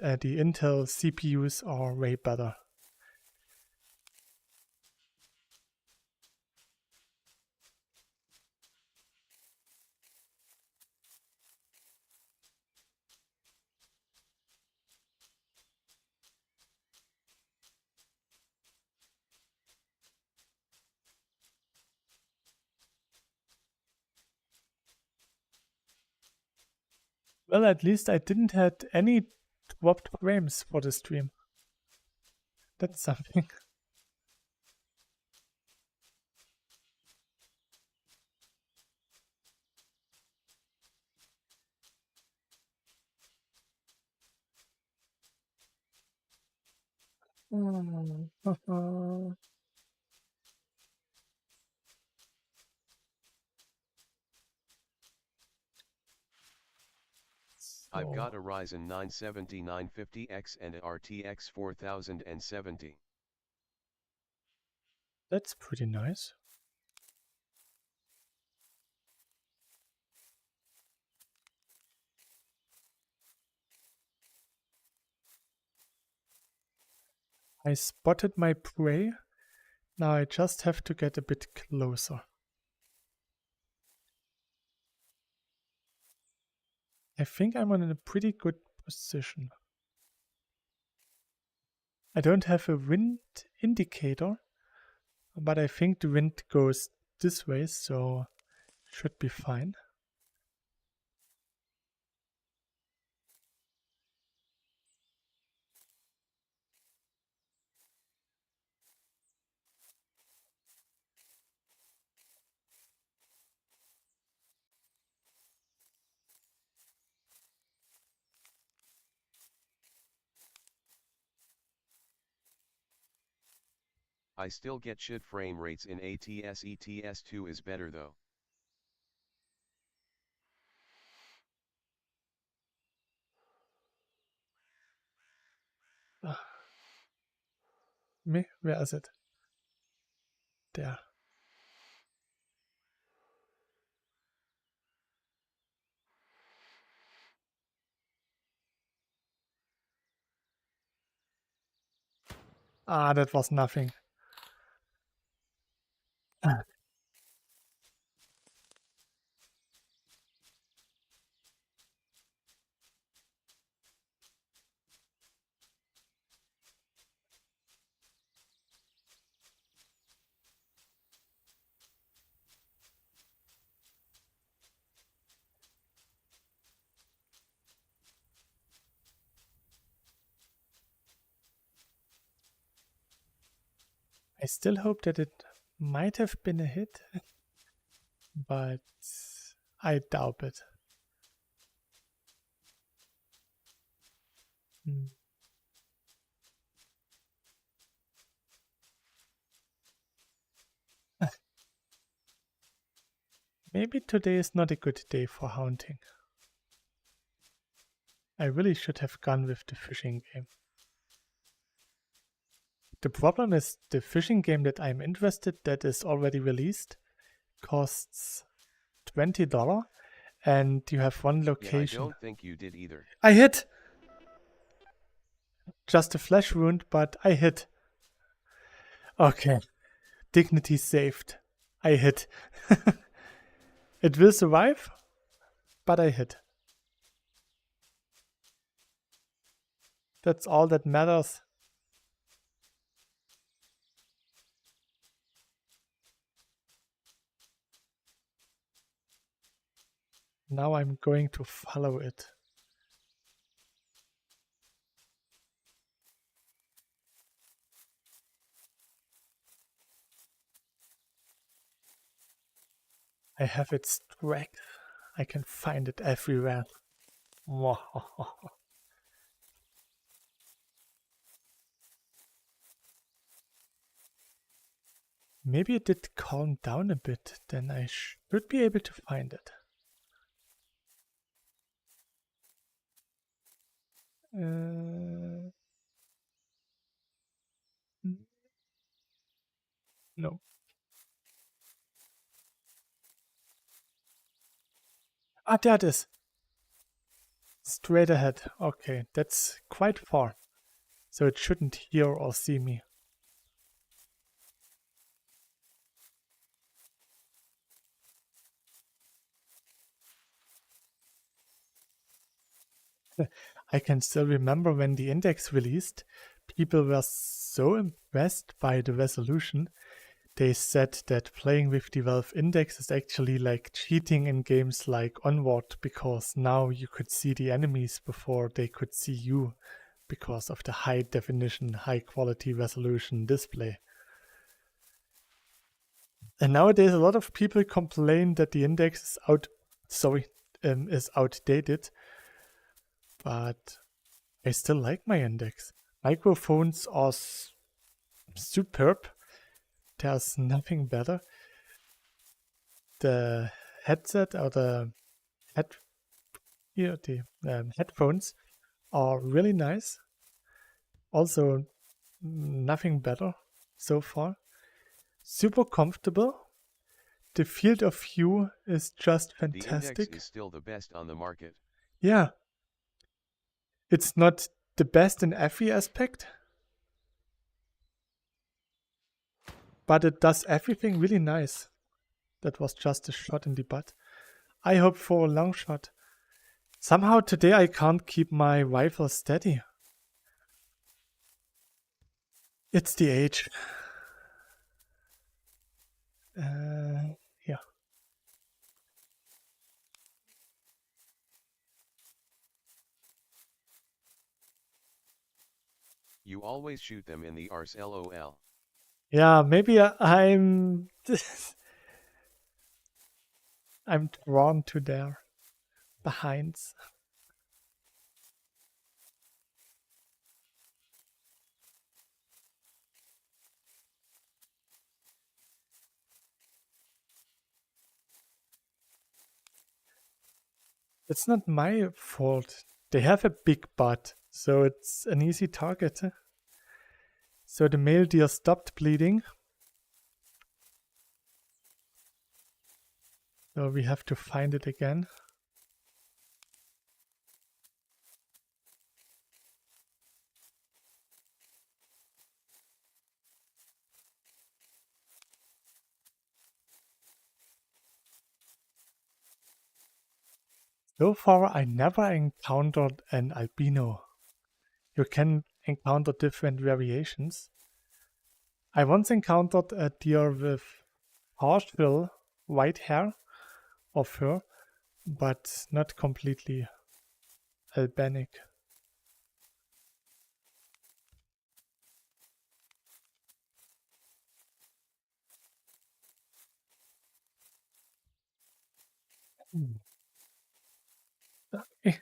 Intel CPUs are way better. Well, at least I didn't have any dropped frames for the stream. That's something. I've got a Ryzen 9 7950X and a RTX 4070. That's pretty nice. I spotted my prey. Now I just have to get a bit closer. I think I'm in a pretty good position. I don't have a wind indicator, but I think the wind goes this way, so should be fine. I still get shit frame rates in ATS. ETS2 is better though. Where is it? There. Ah, that was nothing. I still hope that it might have been a hit, but I doubt it. Maybe today is not a good day for hunting. I really should have gone with the fishing game. The problem is the fishing game that I'm interested that is already released costs $20 and you have one location. Yeah, I don't think you did either. I hit! Just a flesh wound, but I hit. Okay. Dignity saved. I hit. It will survive, but I hit. That's all that matters. Now I'm going to follow it. I have its strength. I can find it everywhere. Maybe it did calm down a bit, then I should be able to find it. No. Ah, there it is. Straight ahead. Okay, that's quite far. So it shouldn't hear or see me. I can still remember when the Index released, people were so impressed by the resolution. They said that playing with the Valve Index is actually like cheating in games like Onward, because now you could see the enemies before they could see you because of the high definition, high quality resolution display. And nowadays a lot of people complain that the Index is outdated, but I still like my Index. Microphones are superb. There's nothing better. The headset or the headphones are really nice. Also, nothing better so far. Super comfortable. The field of view is just The Index fantastic. is still the best on the market. Yeah. It's not the best in every aspect, but it does everything really nice. That was just a shot in the butt. I hope for a long shot. Somehow today I can't keep my rifle steady. It's the age. Yeah. You always shoot them in the arse lol. Yeah, maybe I'm I'm drawn to their behinds. It's not my fault. They have a big butt, so it's an easy target. So the male deer stopped bleeding. So we have to find it again. So far I never encountered an albino. You can encounter different variations. I once encountered a deer with partial white hair or fur, but not completely albanic. Okay.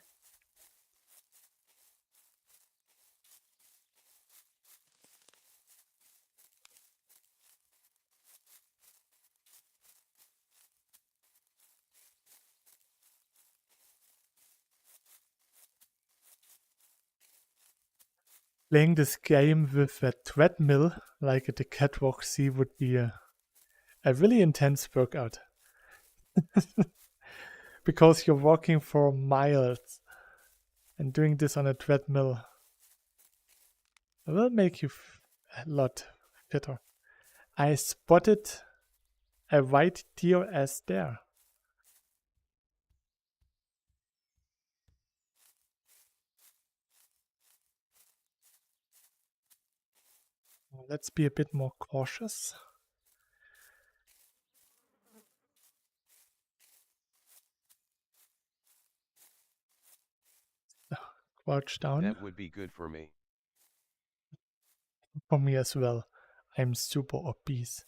Playing this game with a treadmill, like at the Catwalk Sea, would be a really intense workout. Because you're walking for miles and doing this on a treadmill will make you a lot fitter. I spotted a white deer as there. Let's be a bit more cautious. Crouch down. That would be good for me. For me as well. I'm super obese.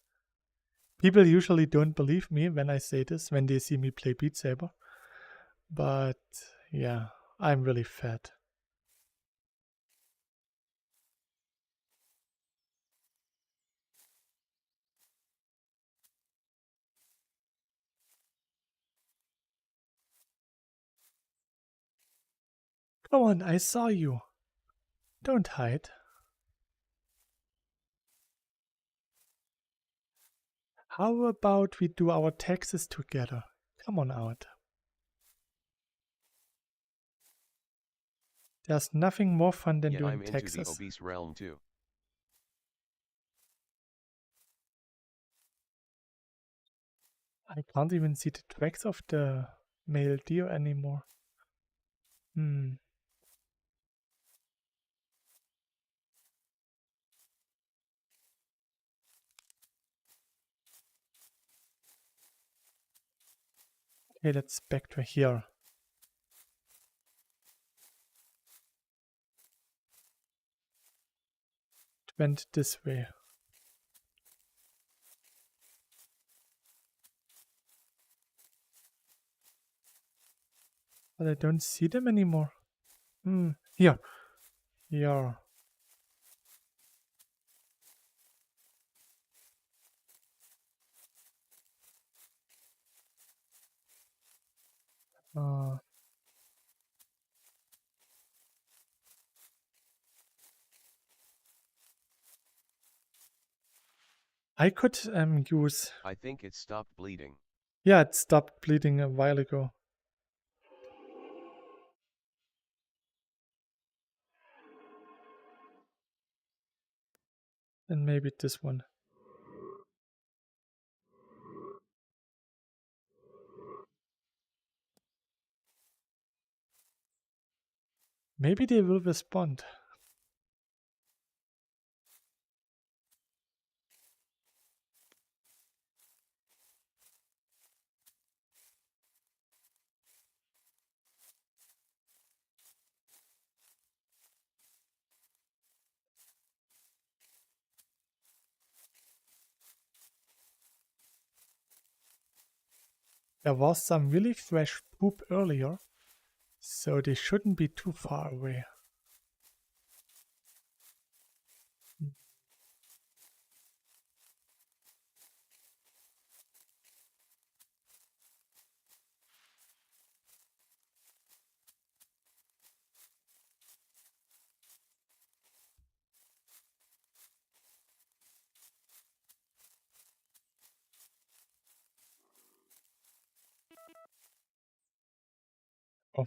People usually don't believe me when I say this, when they see me play Beat Saber. But yeah, I'm really fat. Come on, I saw you. Don't hide. How about we do our taxes together? Come on out. There's nothing more fun than Yeah, doing I'm into taxes. the obese realm too. I can't even see the tracks of the male deer anymore. Okay, let's back to here. It went this way. But I don't see them anymore. Here. Here. I could use... I think it stopped bleeding. Yeah, it stopped bleeding a while ago. And maybe this one. Maybe they will respond. There was some really fresh poop earlier, so they shouldn't be too far away. Oh.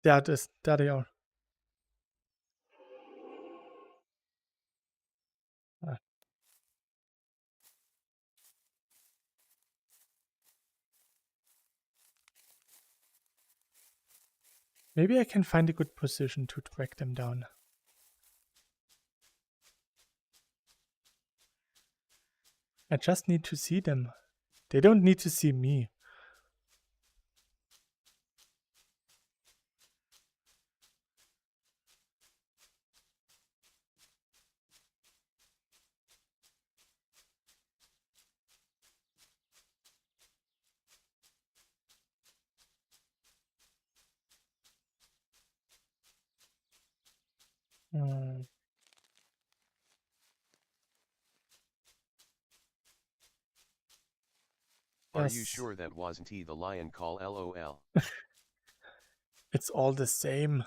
There they are. Ah. Maybe I can find a good position to track them down. I just need to see them. They don't need to see me. Are you sure that wasn't he the lion call LOL? It's all the same.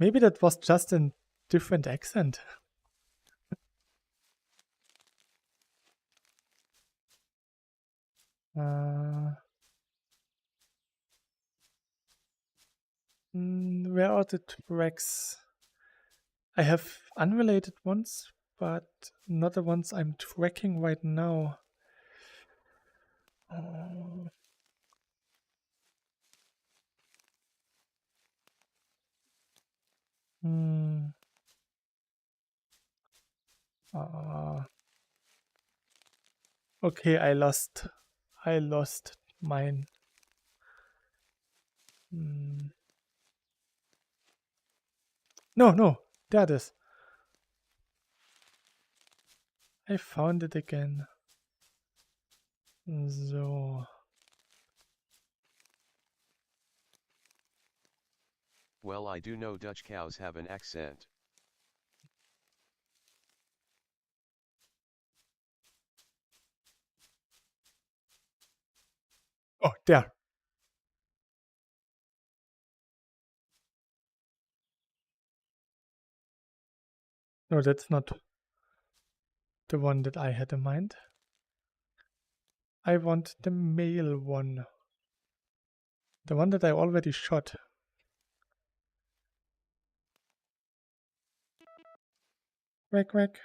Maybe that was just a different accent. Where are the tracks? I have unrelated ones, but not the ones I'm tracking right now. Okay, I lost mine. No, there it is. I found it again. So. Well, I do know Dutch cows have an accent. Oh, there. No, that's not the one that I had in mind. I want the male one. The one that I already shot. Quack, quack.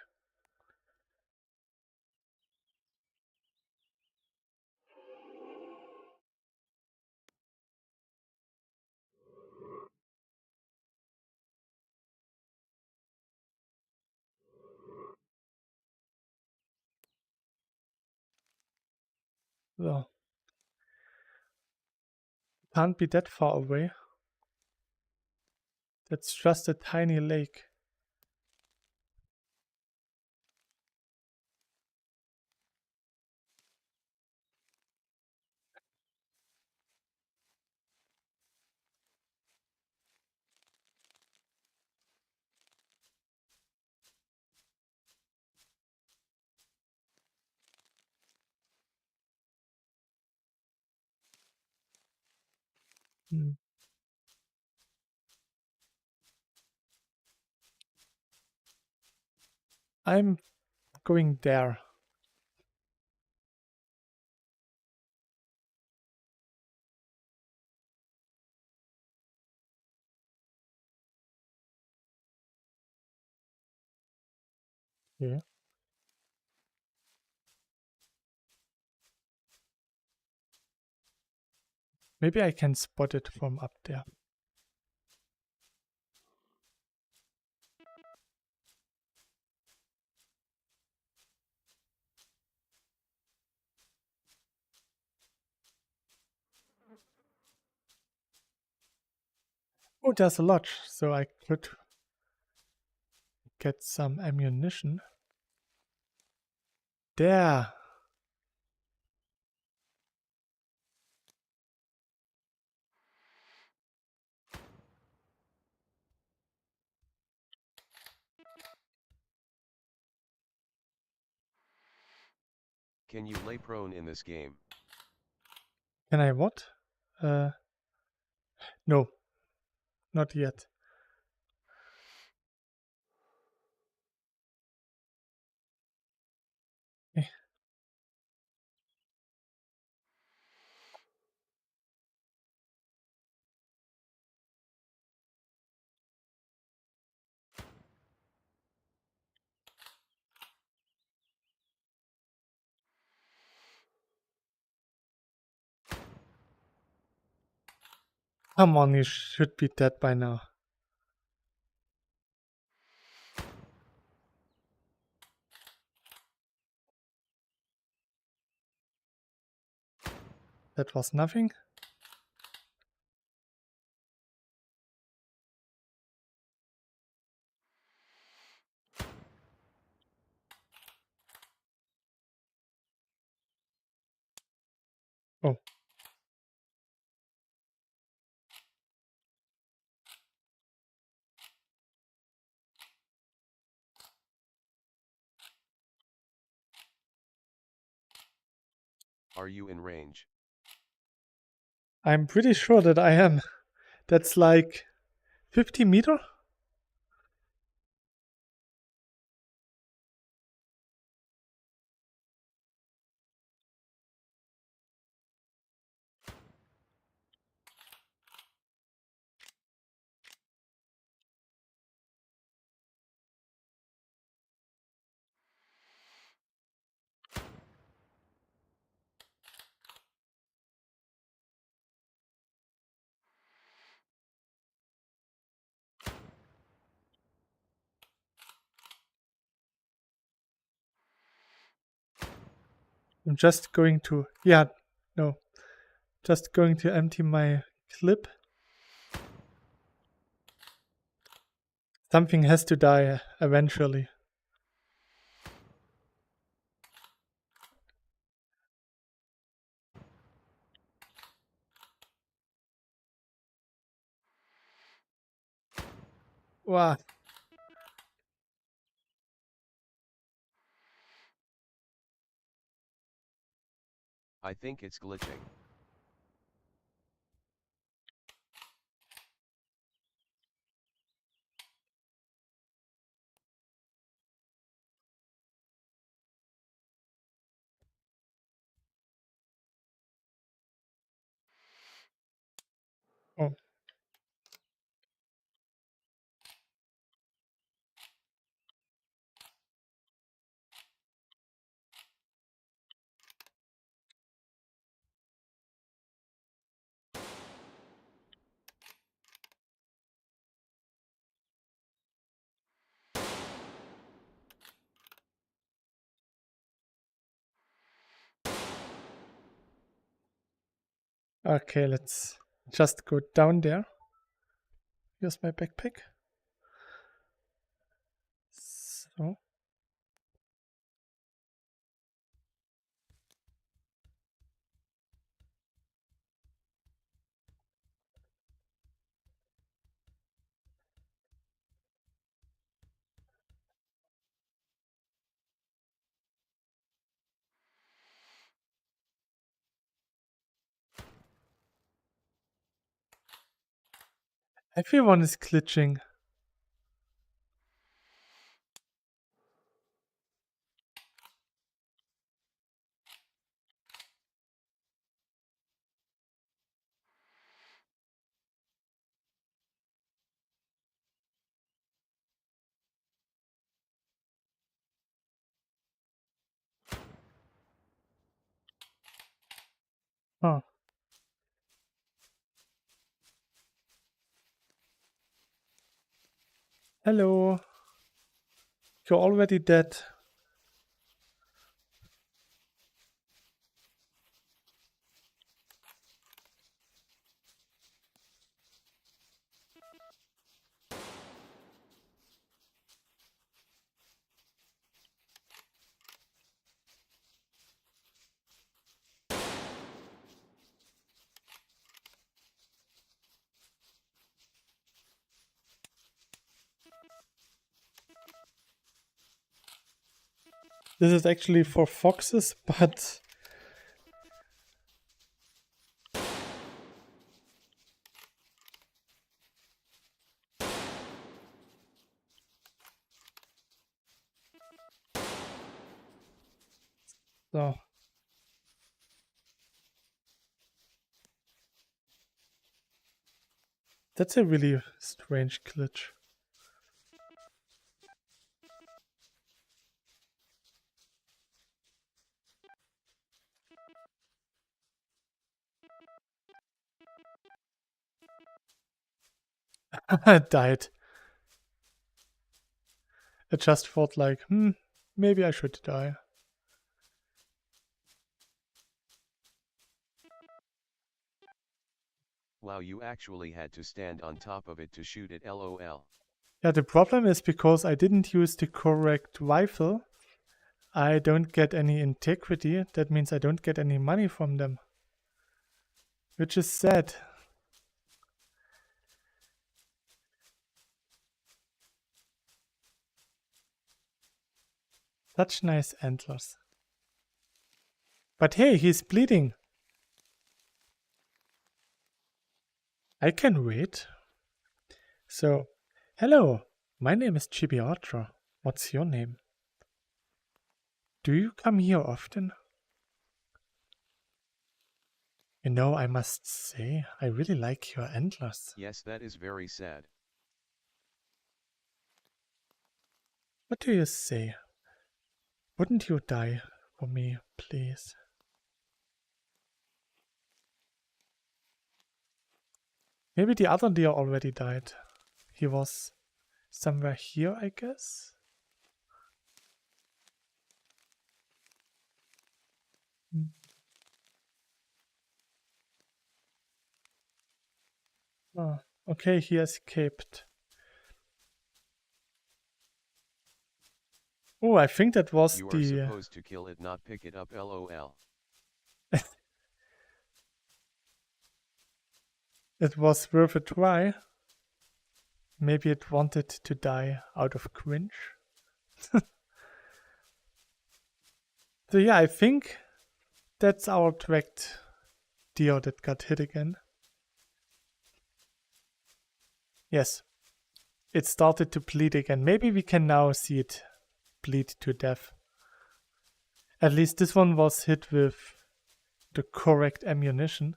So. Can't be that far away. That's just a tiny lake. I'm going there. Yeah. Maybe I can spot it from up there. Oh, there's a lot, so I could get some ammunition. There. Can you lay prone in this game? Can I what? No. Not yet. Eh. Come on, you should be dead by now. That was nothing. Oh. Are you in range? I'm pretty sure that I am. That's like 50 meter? I'm just going to, yeah, no, just going to empty my clip. Something has to die eventually. Wow. I think it's glitching. Oh. Okay, let's just go down there. Here's my backpack. So. Everyone is glitching. Huh. Hello. You're already dead. This is actually for foxes, but so that's a really strange glitch. I died. I just thought like, maybe I should die. Wow, you actually had to stand on top of it to shoot it, lol. Yeah, the problem is because I didn't use the correct rifle, I don't get any integrity. That means I don't get any money from them. Which is sad. Such nice antlers. But hey, he's bleeding. I can wait. So, hello, my name is Chibiatra. What's your name? Do you come here often? You know, I must say, I really like your antlers. Yes, that is very sad. What do you say? Wouldn't you die for me, please? Maybe the other deer already died. He was somewhere here, I guess? Oh, okay, he escaped. Oh, I think that was You the... are supposed to kill it, not pick it up, lol. It was worth a try. Maybe it wanted to die out of cringe. So yeah, I think that's our tracked deer that got hit again. Yes, it started to bleed again. Maybe we can now see it bleed to death. At least this one was hit with the correct ammunition.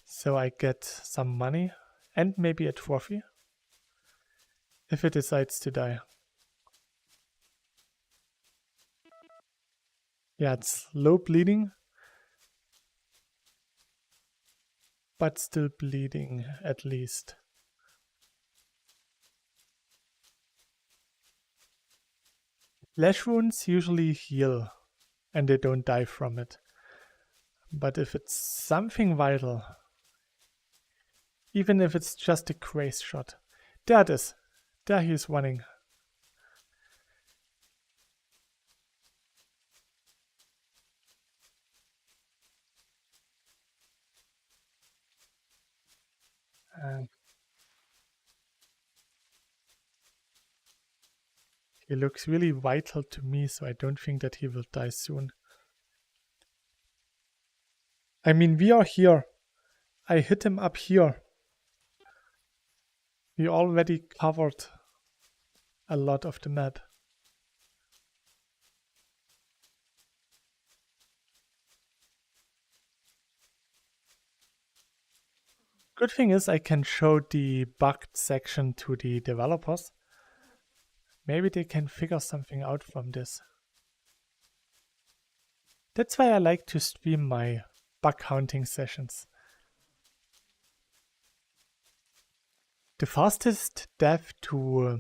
So I get some money and maybe a trophy if it decides to die. Yeah, it's low bleeding, but still bleeding at least. Flesh wounds usually heal and they don't die from it. But if it's something vital, even if it's just a graze shot, there it is. There he is running. He looks really vital to me, so I don't think that he will die soon. I mean, we are here. I hit him up here. We already covered a lot of the map. Good thing is I can show the bugged section to the developers. Maybe they can figure something out from this. That's why I like to stream my bug hunting sessions. The fastest dev to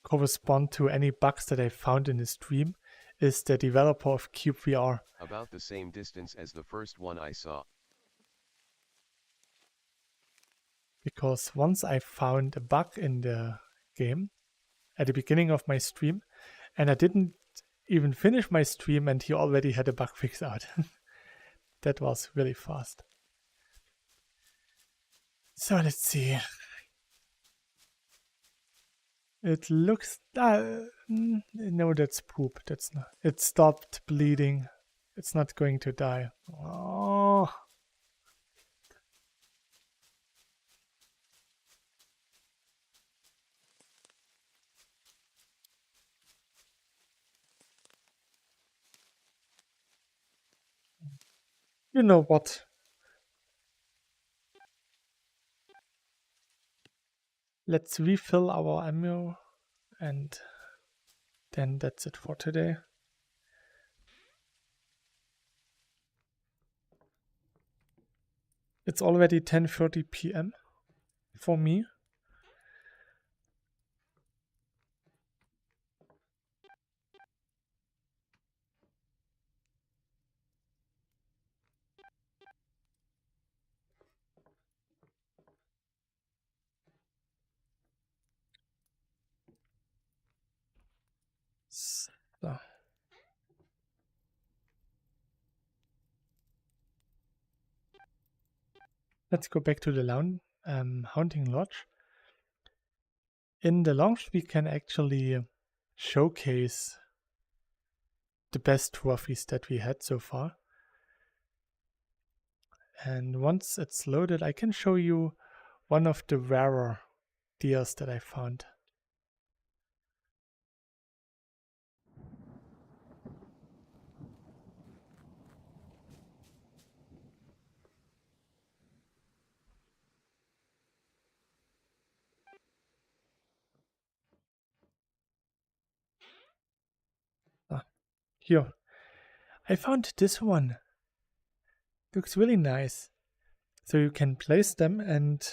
correspond to any bugs that I found in the stream is the developer of CubeVR. About the same distance as the first one I saw. Because once I found a bug in the game at the beginning of my stream, and I didn't even finish my stream and he already had a bug fix out. That was really fast. So let's see. It looks... no, that's poop. That's not... It stopped bleeding. It's not going to die. Oh... You know what? Let's refill our ammo and then that's it for today. It's already 10:30 p.m. for me. So. Let's go back to the Haunting Lodge. In the lounge we can actually showcase the best trophies that we had so far. And once it's loaded, I can show you one of the rarer deers that I found. Here, I found this one. Looks really nice. So you can place them and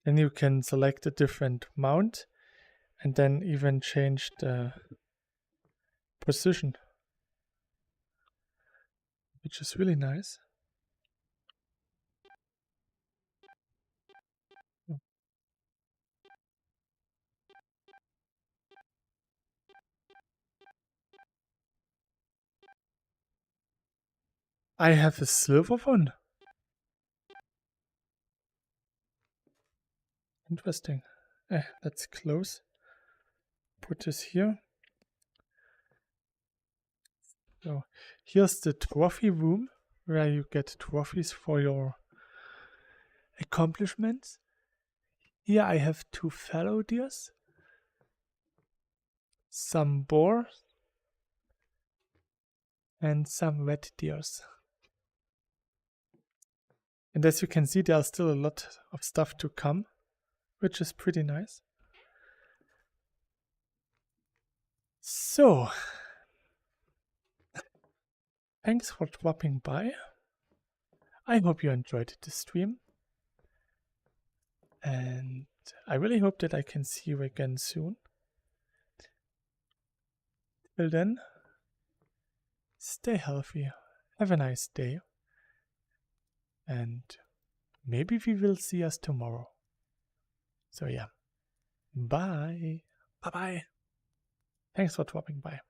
then you can select a different mount and then even change the position, which is really nice. I have a silver one. Interesting. That's close. Put this here. So here's the trophy room where you get trophies for your accomplishments. Here I have 2 fallow deers, some boar, and some red deers. And as you can see, there's still a lot of stuff to come, which is pretty nice. So, thanks for dropping by. I hope you enjoyed the stream. And I really hope that I can see you again soon. Till then, stay healthy, have a nice day, and maybe we will see us tomorrow. So yeah, bye. Bye-bye. Thanks for dropping by.